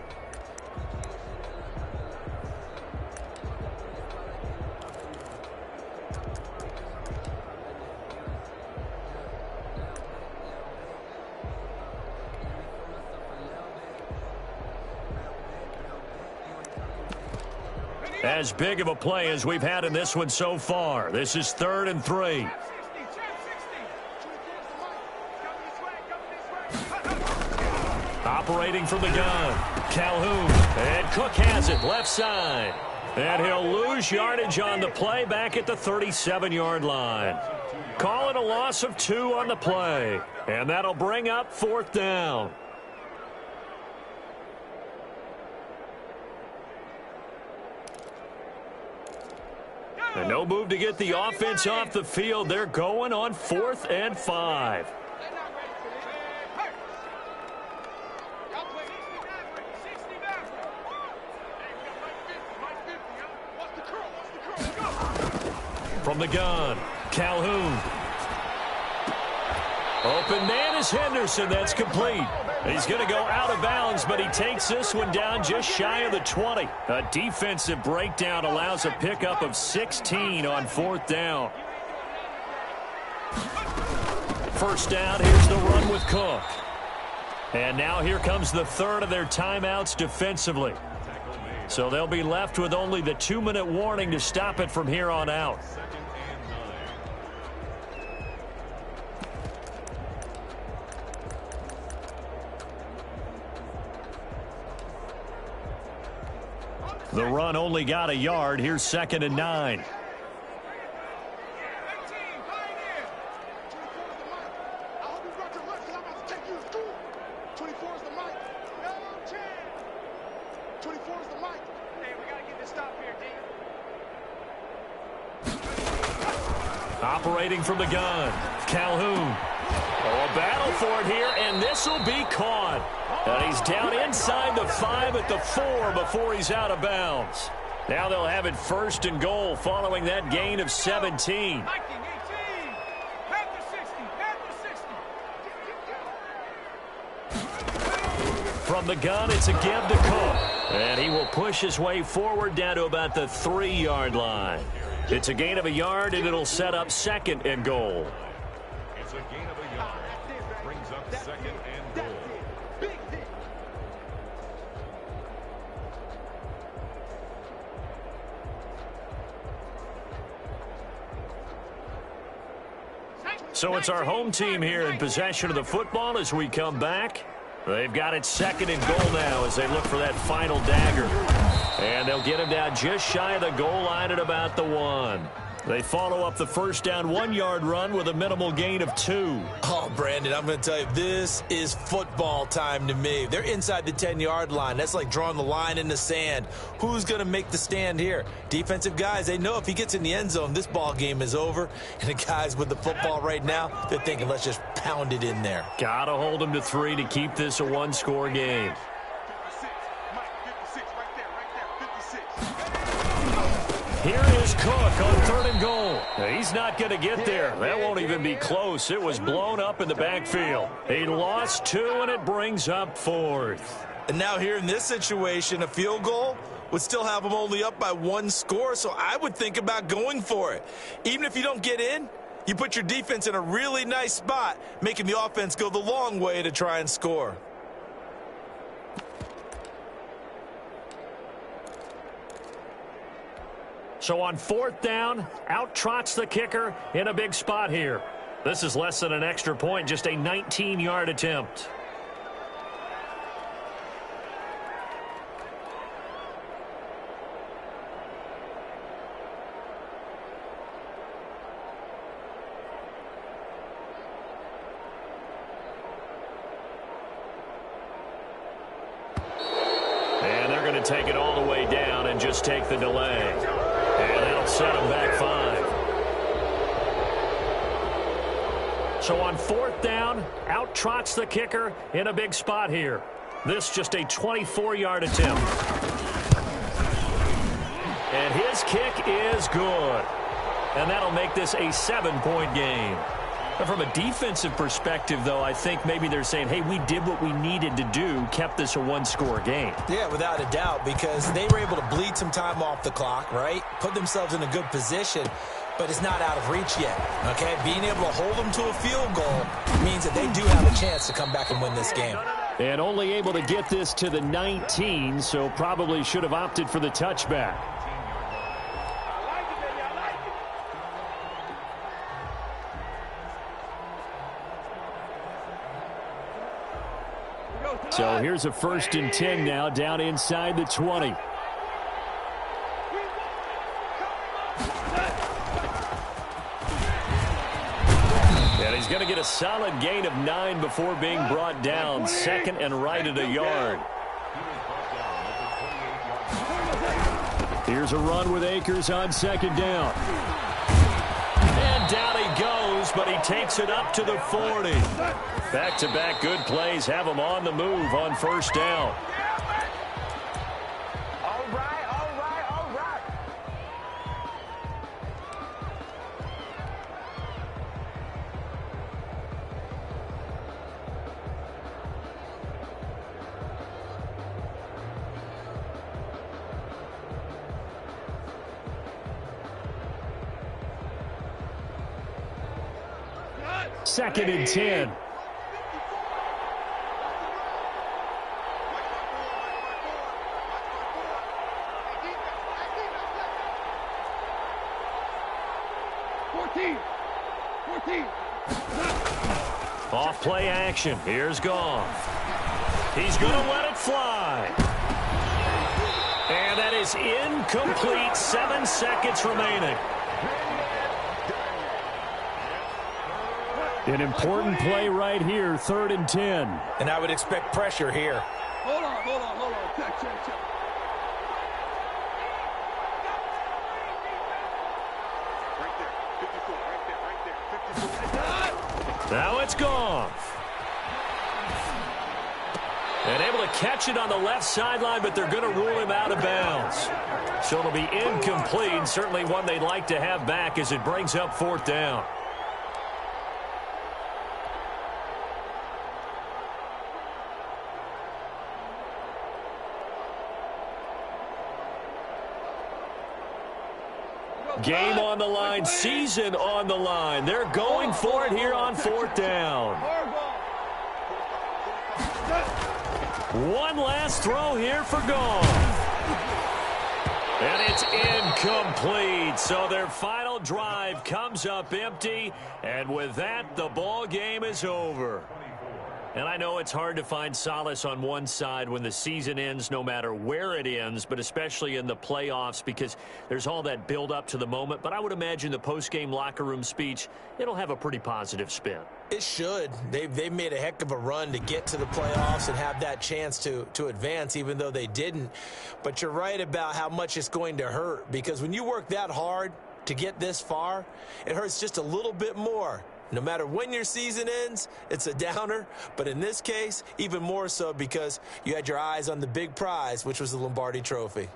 As big of a play as we've had in this one so far. This is 3rd and 3. Operating from the gun. Calhoun. And Cook has it left side. And he'll lose yardage on the play back at the 37-yard line. Call it a loss of 2 on the play. And that'll bring up 4th down. And no move to get the offense off the field. They're going on 4th and 5. From the gun, Calhoun. Open man is Henderson. That's complete. He's going to go out of bounds, but he takes this one down just shy of the 20. A defensive breakdown allows a pickup of 16 on 4th down. 1st down, here's the run with Cook. And now here comes the 3rd of their timeouts defensively. So they'll be left with only the 2-minute warning to stop it from here on out. The run only got a yard. Here's 2nd and 9. mic. No chance. 24 is the mic. Hey, we got to get this stop here, D. Operating from the gun, Calhoun. Oh, a battle for it here, and this will be caught. And he's down inside the 5 at the 4 before he's out of bounds. Now they'll have it 1st and goal following that gain of 17. From the gun, it's a give to Cook. And he will push his way forward down to about the 3-yard line. It's a gain of a yard, and it'll set up 2nd and goal. It's a gain of a yard. Brings up 2nd and goal. So it's our home team here in possession of the football as we come back. They've got it 2nd and goal now as they look for that final dagger. And they'll get him down just shy of the goal line at about the 1. They follow up the first down 1-yard run with a minimal gain of 2. Oh, Brandon, I'm going to tell you, this is football time to me. They're inside the 10-yard line. That's like drawing the line in the sand. Who's going to make the stand here? Defensive guys, they know if he gets in the end zone, this ball game is over. And the guys with the football right now, they're thinking, let's just pound it in there. Got to hold him to 3 to keep this a 1-score game. 56. Mike, 56. Right there. 56. Here is Cook on 3rd and goal. He's not going to get there. That won't even be close. It was blown up in the backfield. He lost 2, and it brings up 4th. And now here in this situation, a field goal would still have them only up by 1 score, so I would think about going for it. Even if you don't get in, you put your defense in a really nice spot, making the offense go the long way to try and score. So on 4th down, out trots the kicker in a big spot here. This is less than an extra point, just a 19-yard attempt. And they're going to take it all the way down and just take the delay. And that'll set him back 5. So on 4th down, out trots the kicker in a big spot here. This just a 24-yard attempt. And his kick is good. And that'll make this a 7-point game. But from a defensive perspective, though, I think maybe they're saying, hey, we did what we needed to do, kept this a 1-score game. Yeah, without a doubt, because they were able to bleed some time off the clock, right? Put themselves in a good position, but it's not out of reach yet, okay? Being able to hold them to a field goal means that they do have a chance to come back and win this game. And only able to get this to the 19, so probably should have opted for the touchback. So here's a 1st and 10 now down inside the 20. And he's going to get a solid gain of 9 before being brought down. 2nd and right at a yard. Here's a run with Akers on 2nd down. And down he goes, but he takes it up to the 40. Back-to-back good plays have him on the move on 1st down. All right, all right, all right. Second and 10. Off play action. Here's Goff. He's going to let it fly. And that is incomplete. 7 seconds remaining. An important play right here, 3rd and 10. And I would expect pressure here. Hold on. Check. Right there. 54. Right there. 54. Now it's gone. And able to catch it on the left sideline, but they're going to rule him out of bounds. So it'll be incomplete. Certainly one they'd like to have back as it brings up 4th down. Game on the line, season on the line. They're going for it here on 4th down. One last throw here for gone. And it's incomplete. So their final drive comes up empty. And with that, the ball game is over. And I know it's hard to find solace on one side when the season ends, no matter where it ends, but especially in the playoffs because there's all that build up to the moment. But I would imagine the post-game locker room speech, it'll have a pretty positive spin. It should. They've made a heck of a run to get to the playoffs and have that chance to advance, even though they didn't. But you're right about how much it's going to hurt because when you work that hard to get this far, it hurts just a little bit more. No matter when your season ends, it's a downer. But in this case, even more so because you had your eyes on the big prize, which was the Lombardi Trophy.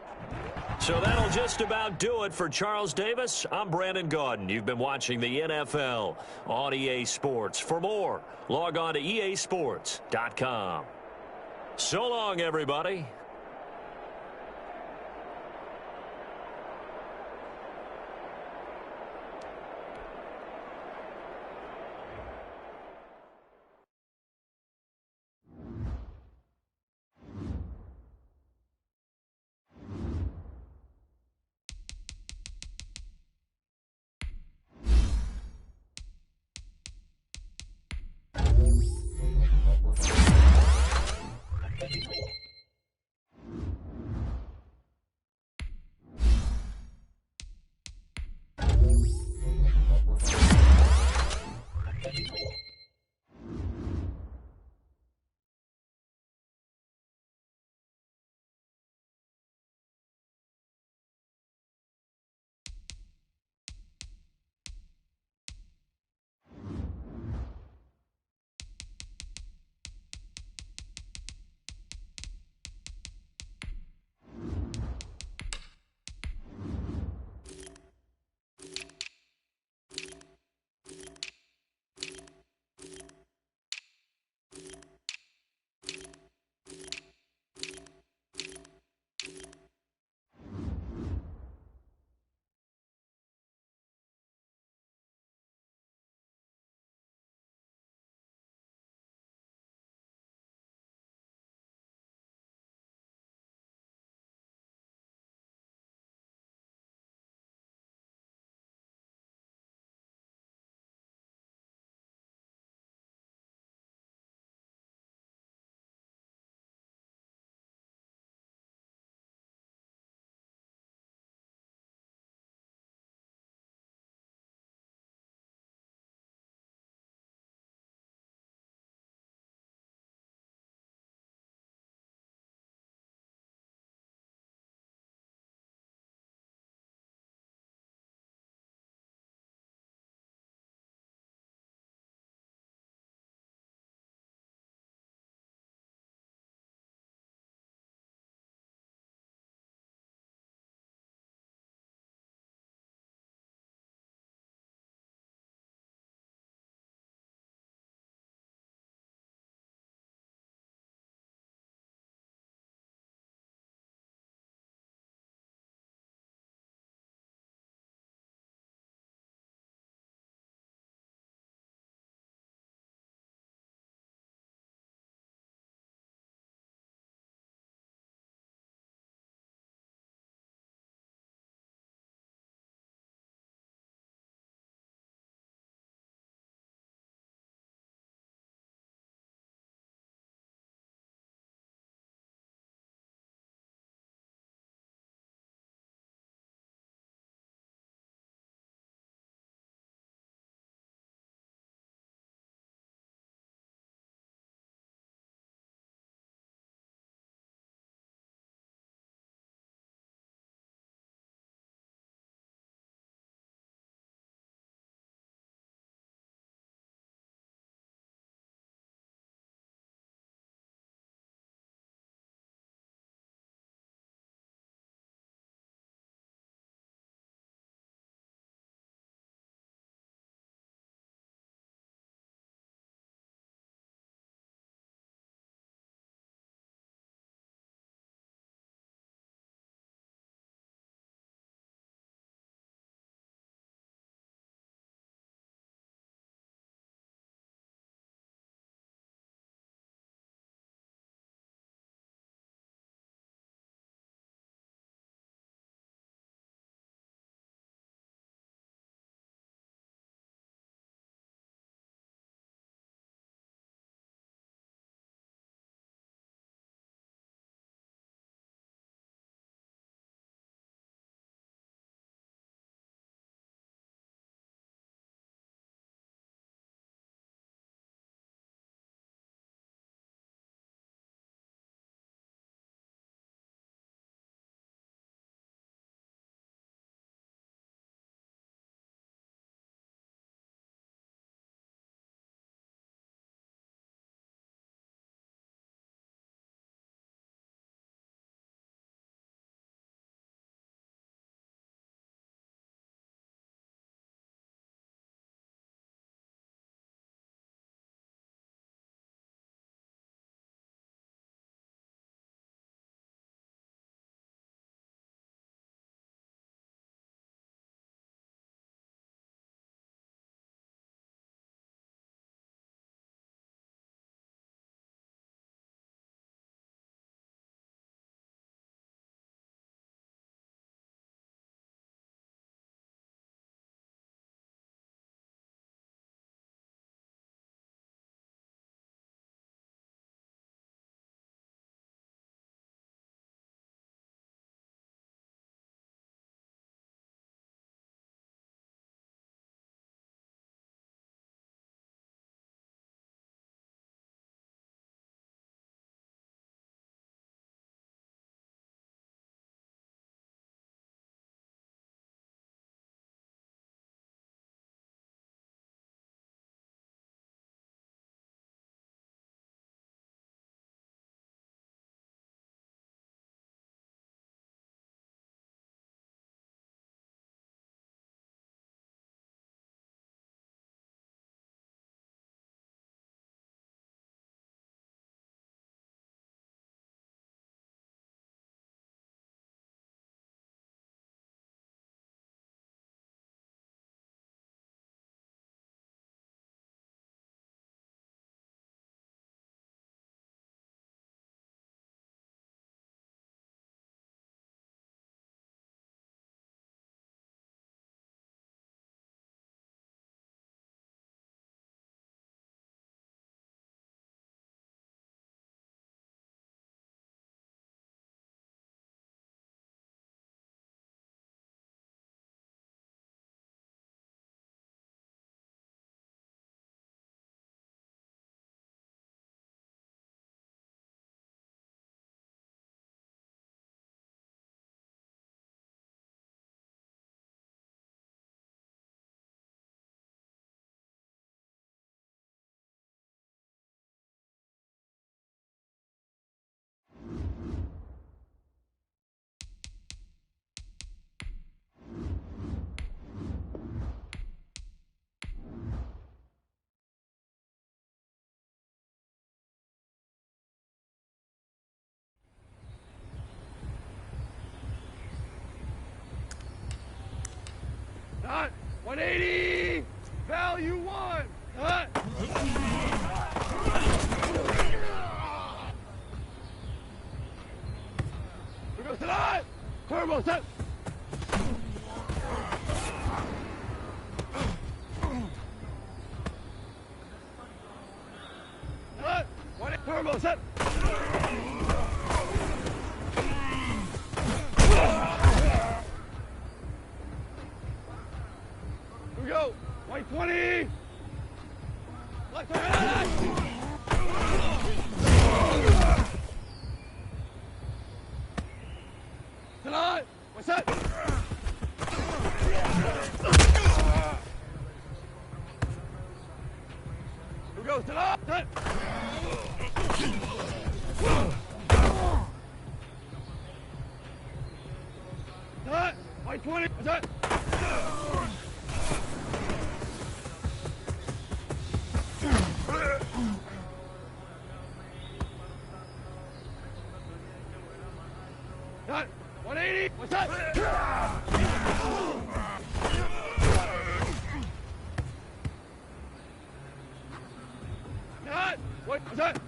So that'll just about do it for Charles Davis. I'm Brandon Gaudin. You've been watching the NFL on EA Sports. For more, log on to easports.com. So long, everybody. Cut. 180. Value 1. Cut. We go tonight. Turbo set. Cut. 180. Turbo set. Here we go. White 20. Left hand. Tonight. What's that? Here we go. Tonight. Set. Tonight. White 20. What's that? Cut. 180. What's that? Cut. What's that?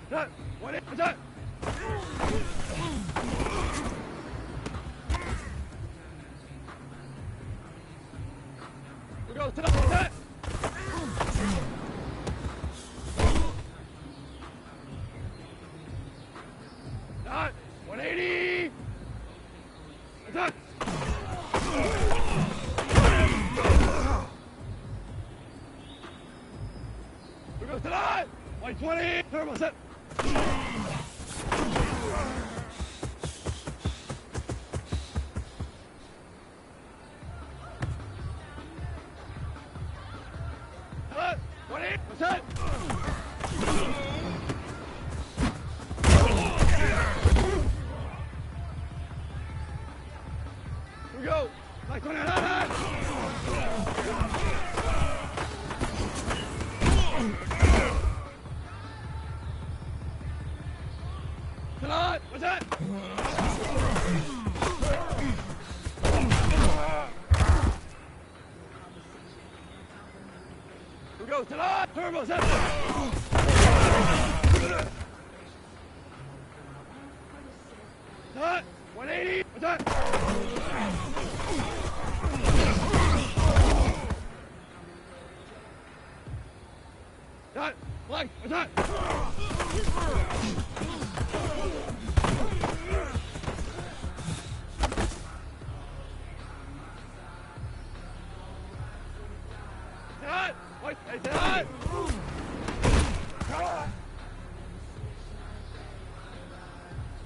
Cut. 180. What's that? We go to the set. Done. 180. Done. We go to the 120. Turbo set. Done. 180. What's that? Here we go. Like 180. Tonight. What's that? Here we go. Tonight. Turbo set. Tonight. 180. What's that? That. Like. What's that? That. Wait. Hey, that.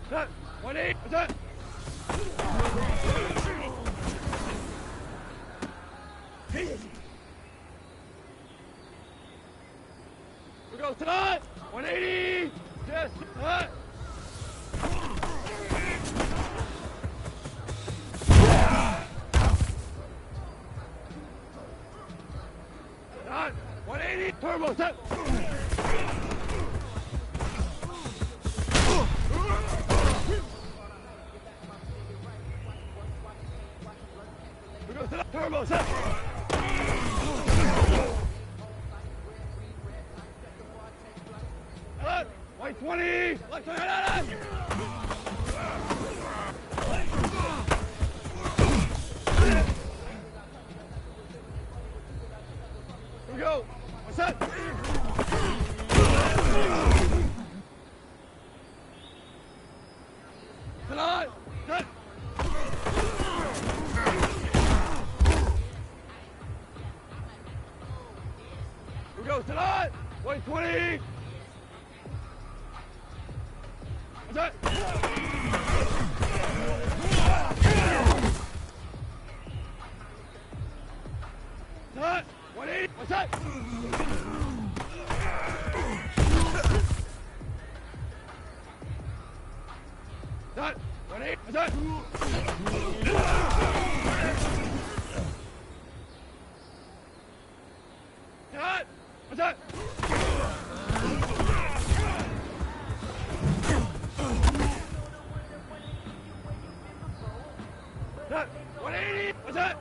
That. 180. What's that? We go tonight. 180. Yes. That. That. 180. Turbo set. We go tonight. Turbo set. White 20! Left hand! Here we go! What's that? Tonight! Set! Here we go! Tonight! White 20! What's that? That. 180. What's that? That. 180. What's that? That. What's that? 180. What's that?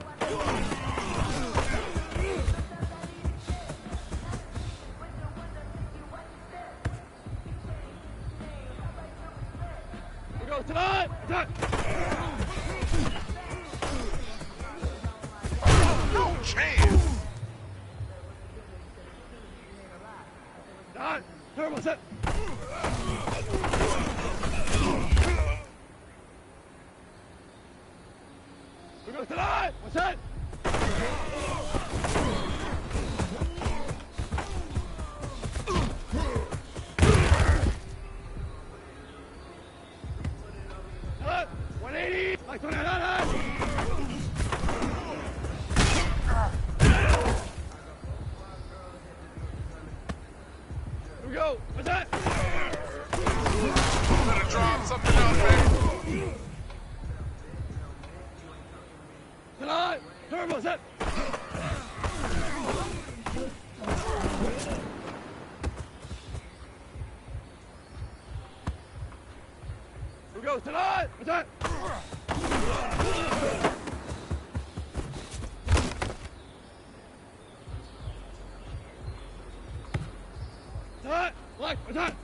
We go tonight. What's that? No chance. Done. Turbo set. We go tonight. What's that? Done. 180. Like 29. Here we go. What's that? Better drop something out, baby. Tonight. Turbo set. Here we go. Tonight. What's that? Tonight. Like. What's that?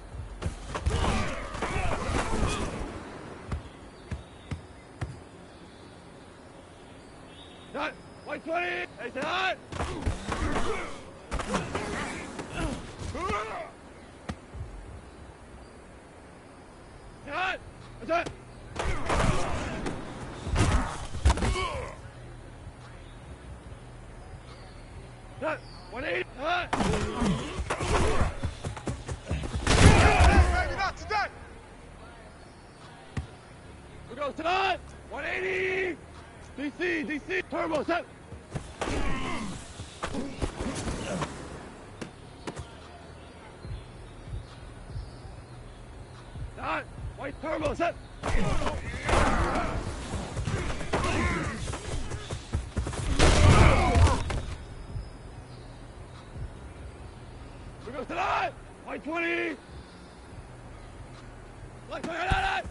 Tonight. White 20. Hey, tonight. Tonight. What's that? Tonight. 180. Tonight. Baby, not today. We go tonight. 180. DC. Turbo set. Tonight. White turbo set. We go tonight. White 20. Like 29.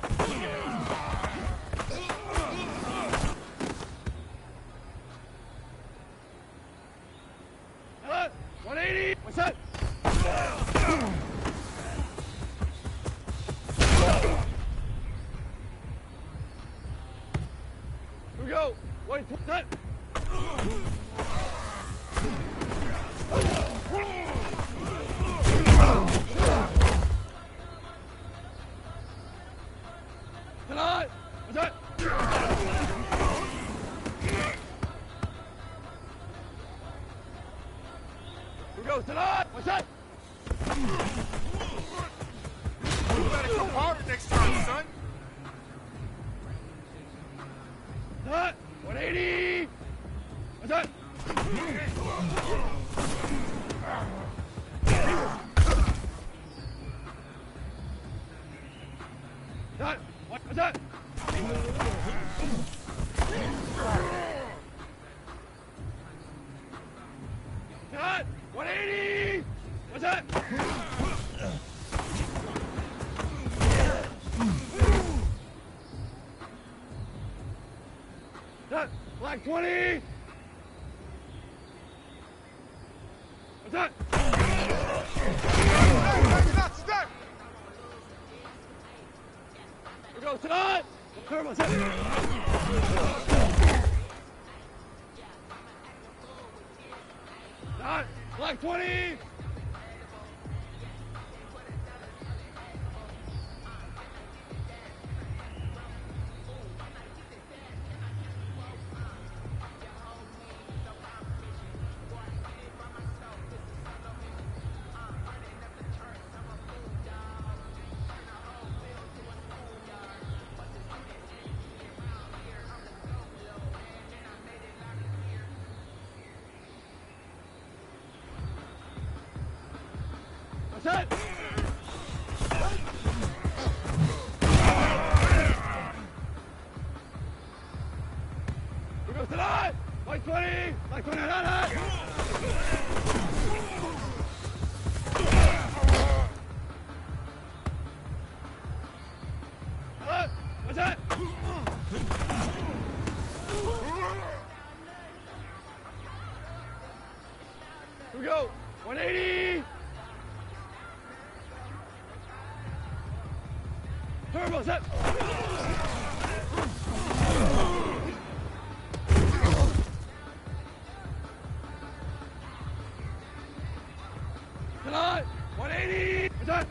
Hello, 180. What's that? Here we go. Wait, what's that? Tonight. What's that? Here we go tonight. What's that? You better go harder next time, son. Tonight. 180. What's that? Tonight. What's that? Tonight. 180. What's that? Tonight. Black 20. What's that? Hey, baby, not today. We go tonight. Turbo set. Tonight. Black 20. What's that? We go tonight. White 20. Like 29. Hello? What's that? go. 180. Turbo set. Tonight, 180. Attack.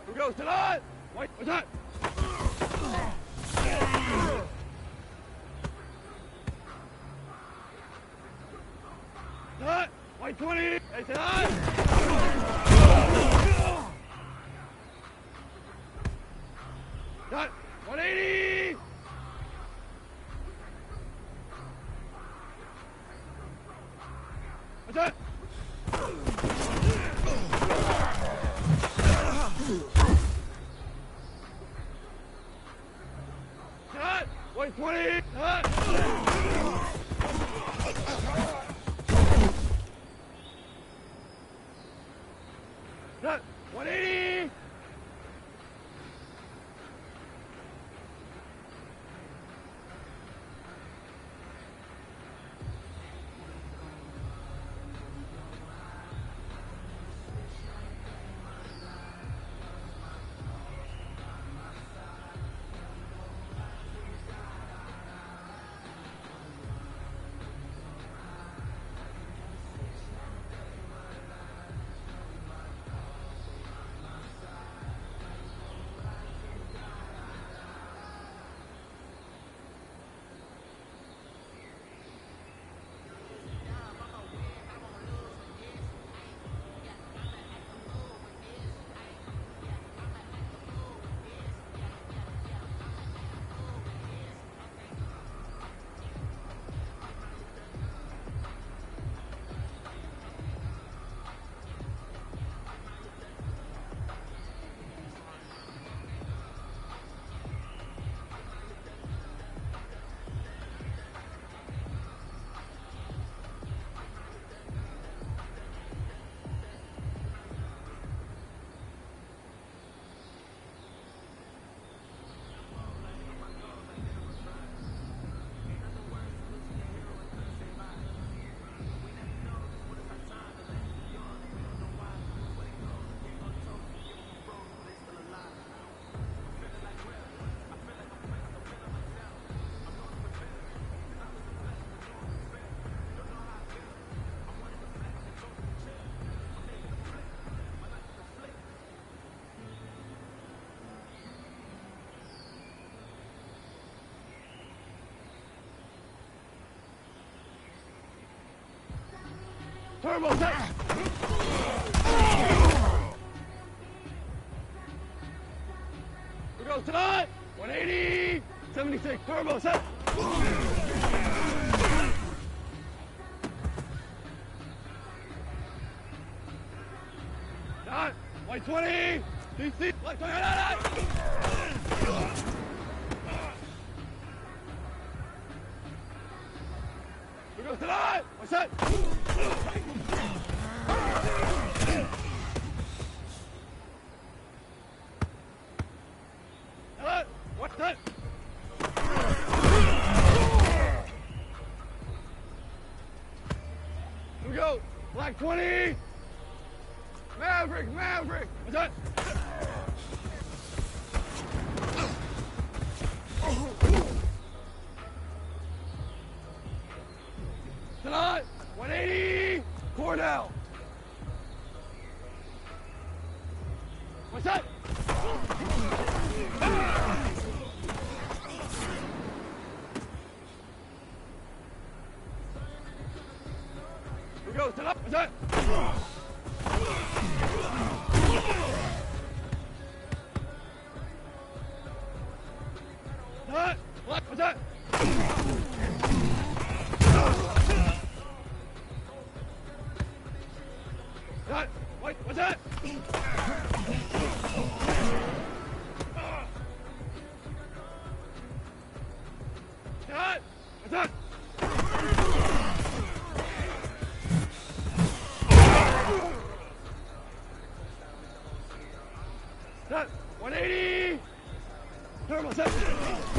Who goes tonight? Wait, attack. Tonight, wait 20. Hey, tonight. Tonight, 180. Attack. Cut! 120! Cut! Cut! 180! Turbo set! Who goes tonight? 180! 76, turbo set! Done! White 20! DC! Left 20! Who goes tonight? What's that? What's that? Here we go. Black 20. Maverick, Maverick. What's that? Tonight, 180. Cordell. What's that? Here goes to what's that? What's that? Wait, what's that? What's that? That 180. Turbo set.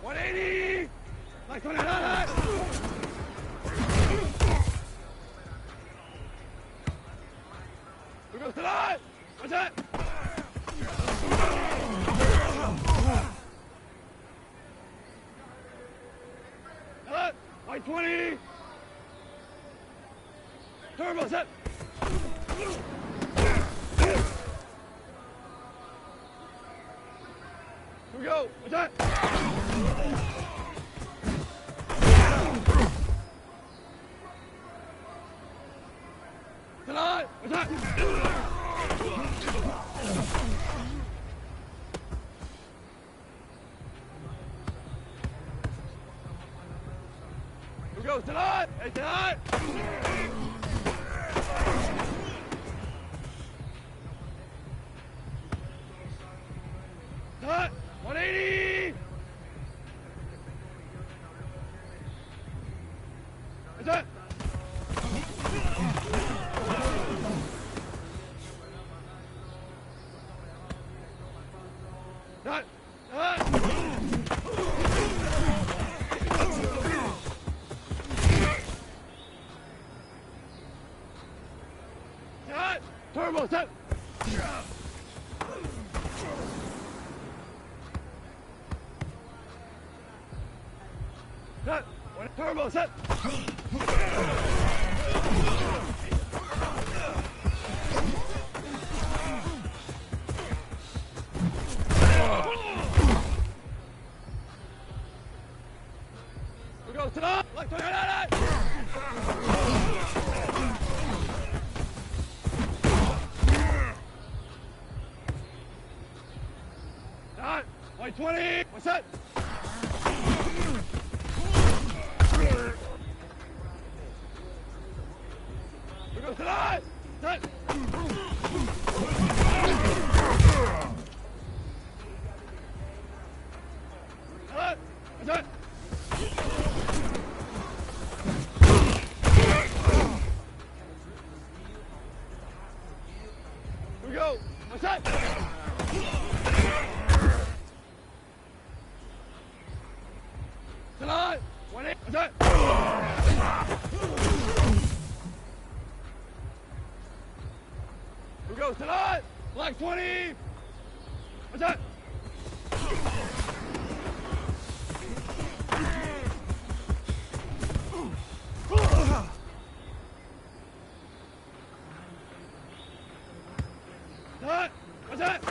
180. Like 29. We go to that. What's that? White 20. Turbo set. Here we go. What's that? Tonight. What's that? Here we go. Tonight. Hey, tonight. Tonight. 180. What's that? Not. Turbo set. Set. Turbo set. We go to the like 29. White 20. What's that? We go to that. Set. What's that? Here we go. What's that? Tonight. 180. What's that? Here we go. Tonight. Black 20. What's that? Tonight. What's that?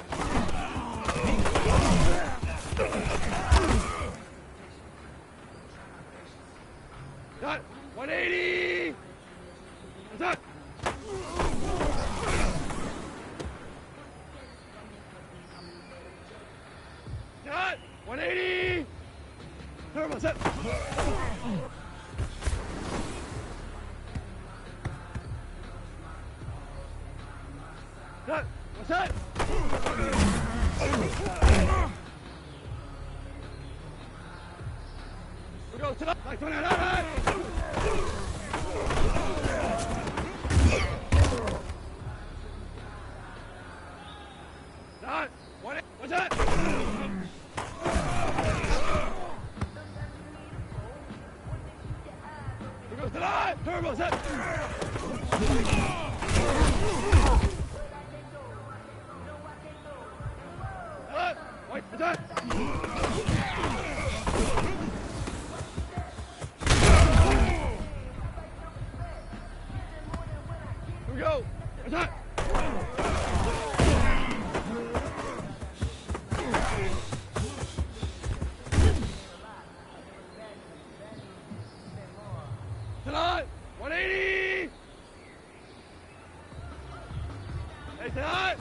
That 180. What's that? That 180. Turbo set. That what's that? We go to the like 29. That what's that? We go to the turbo set. Wait, what's that? Here we go. What's that? Tonight, 180. Hey, tonight.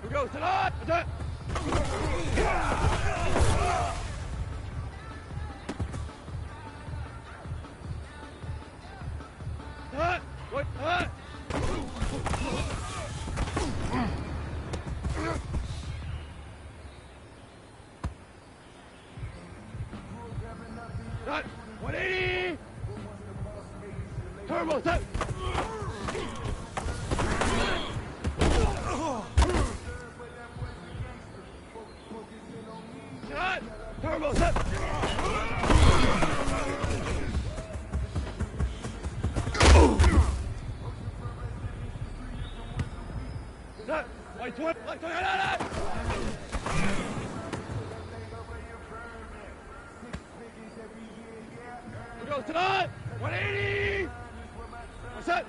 Here we go. Tonight. What's that? Tonight. What? Tonight. Tonight. 180. Turbo set. Go tonight. 180. What's that?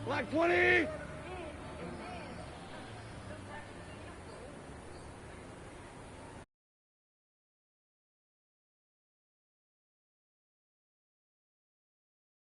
Black 20.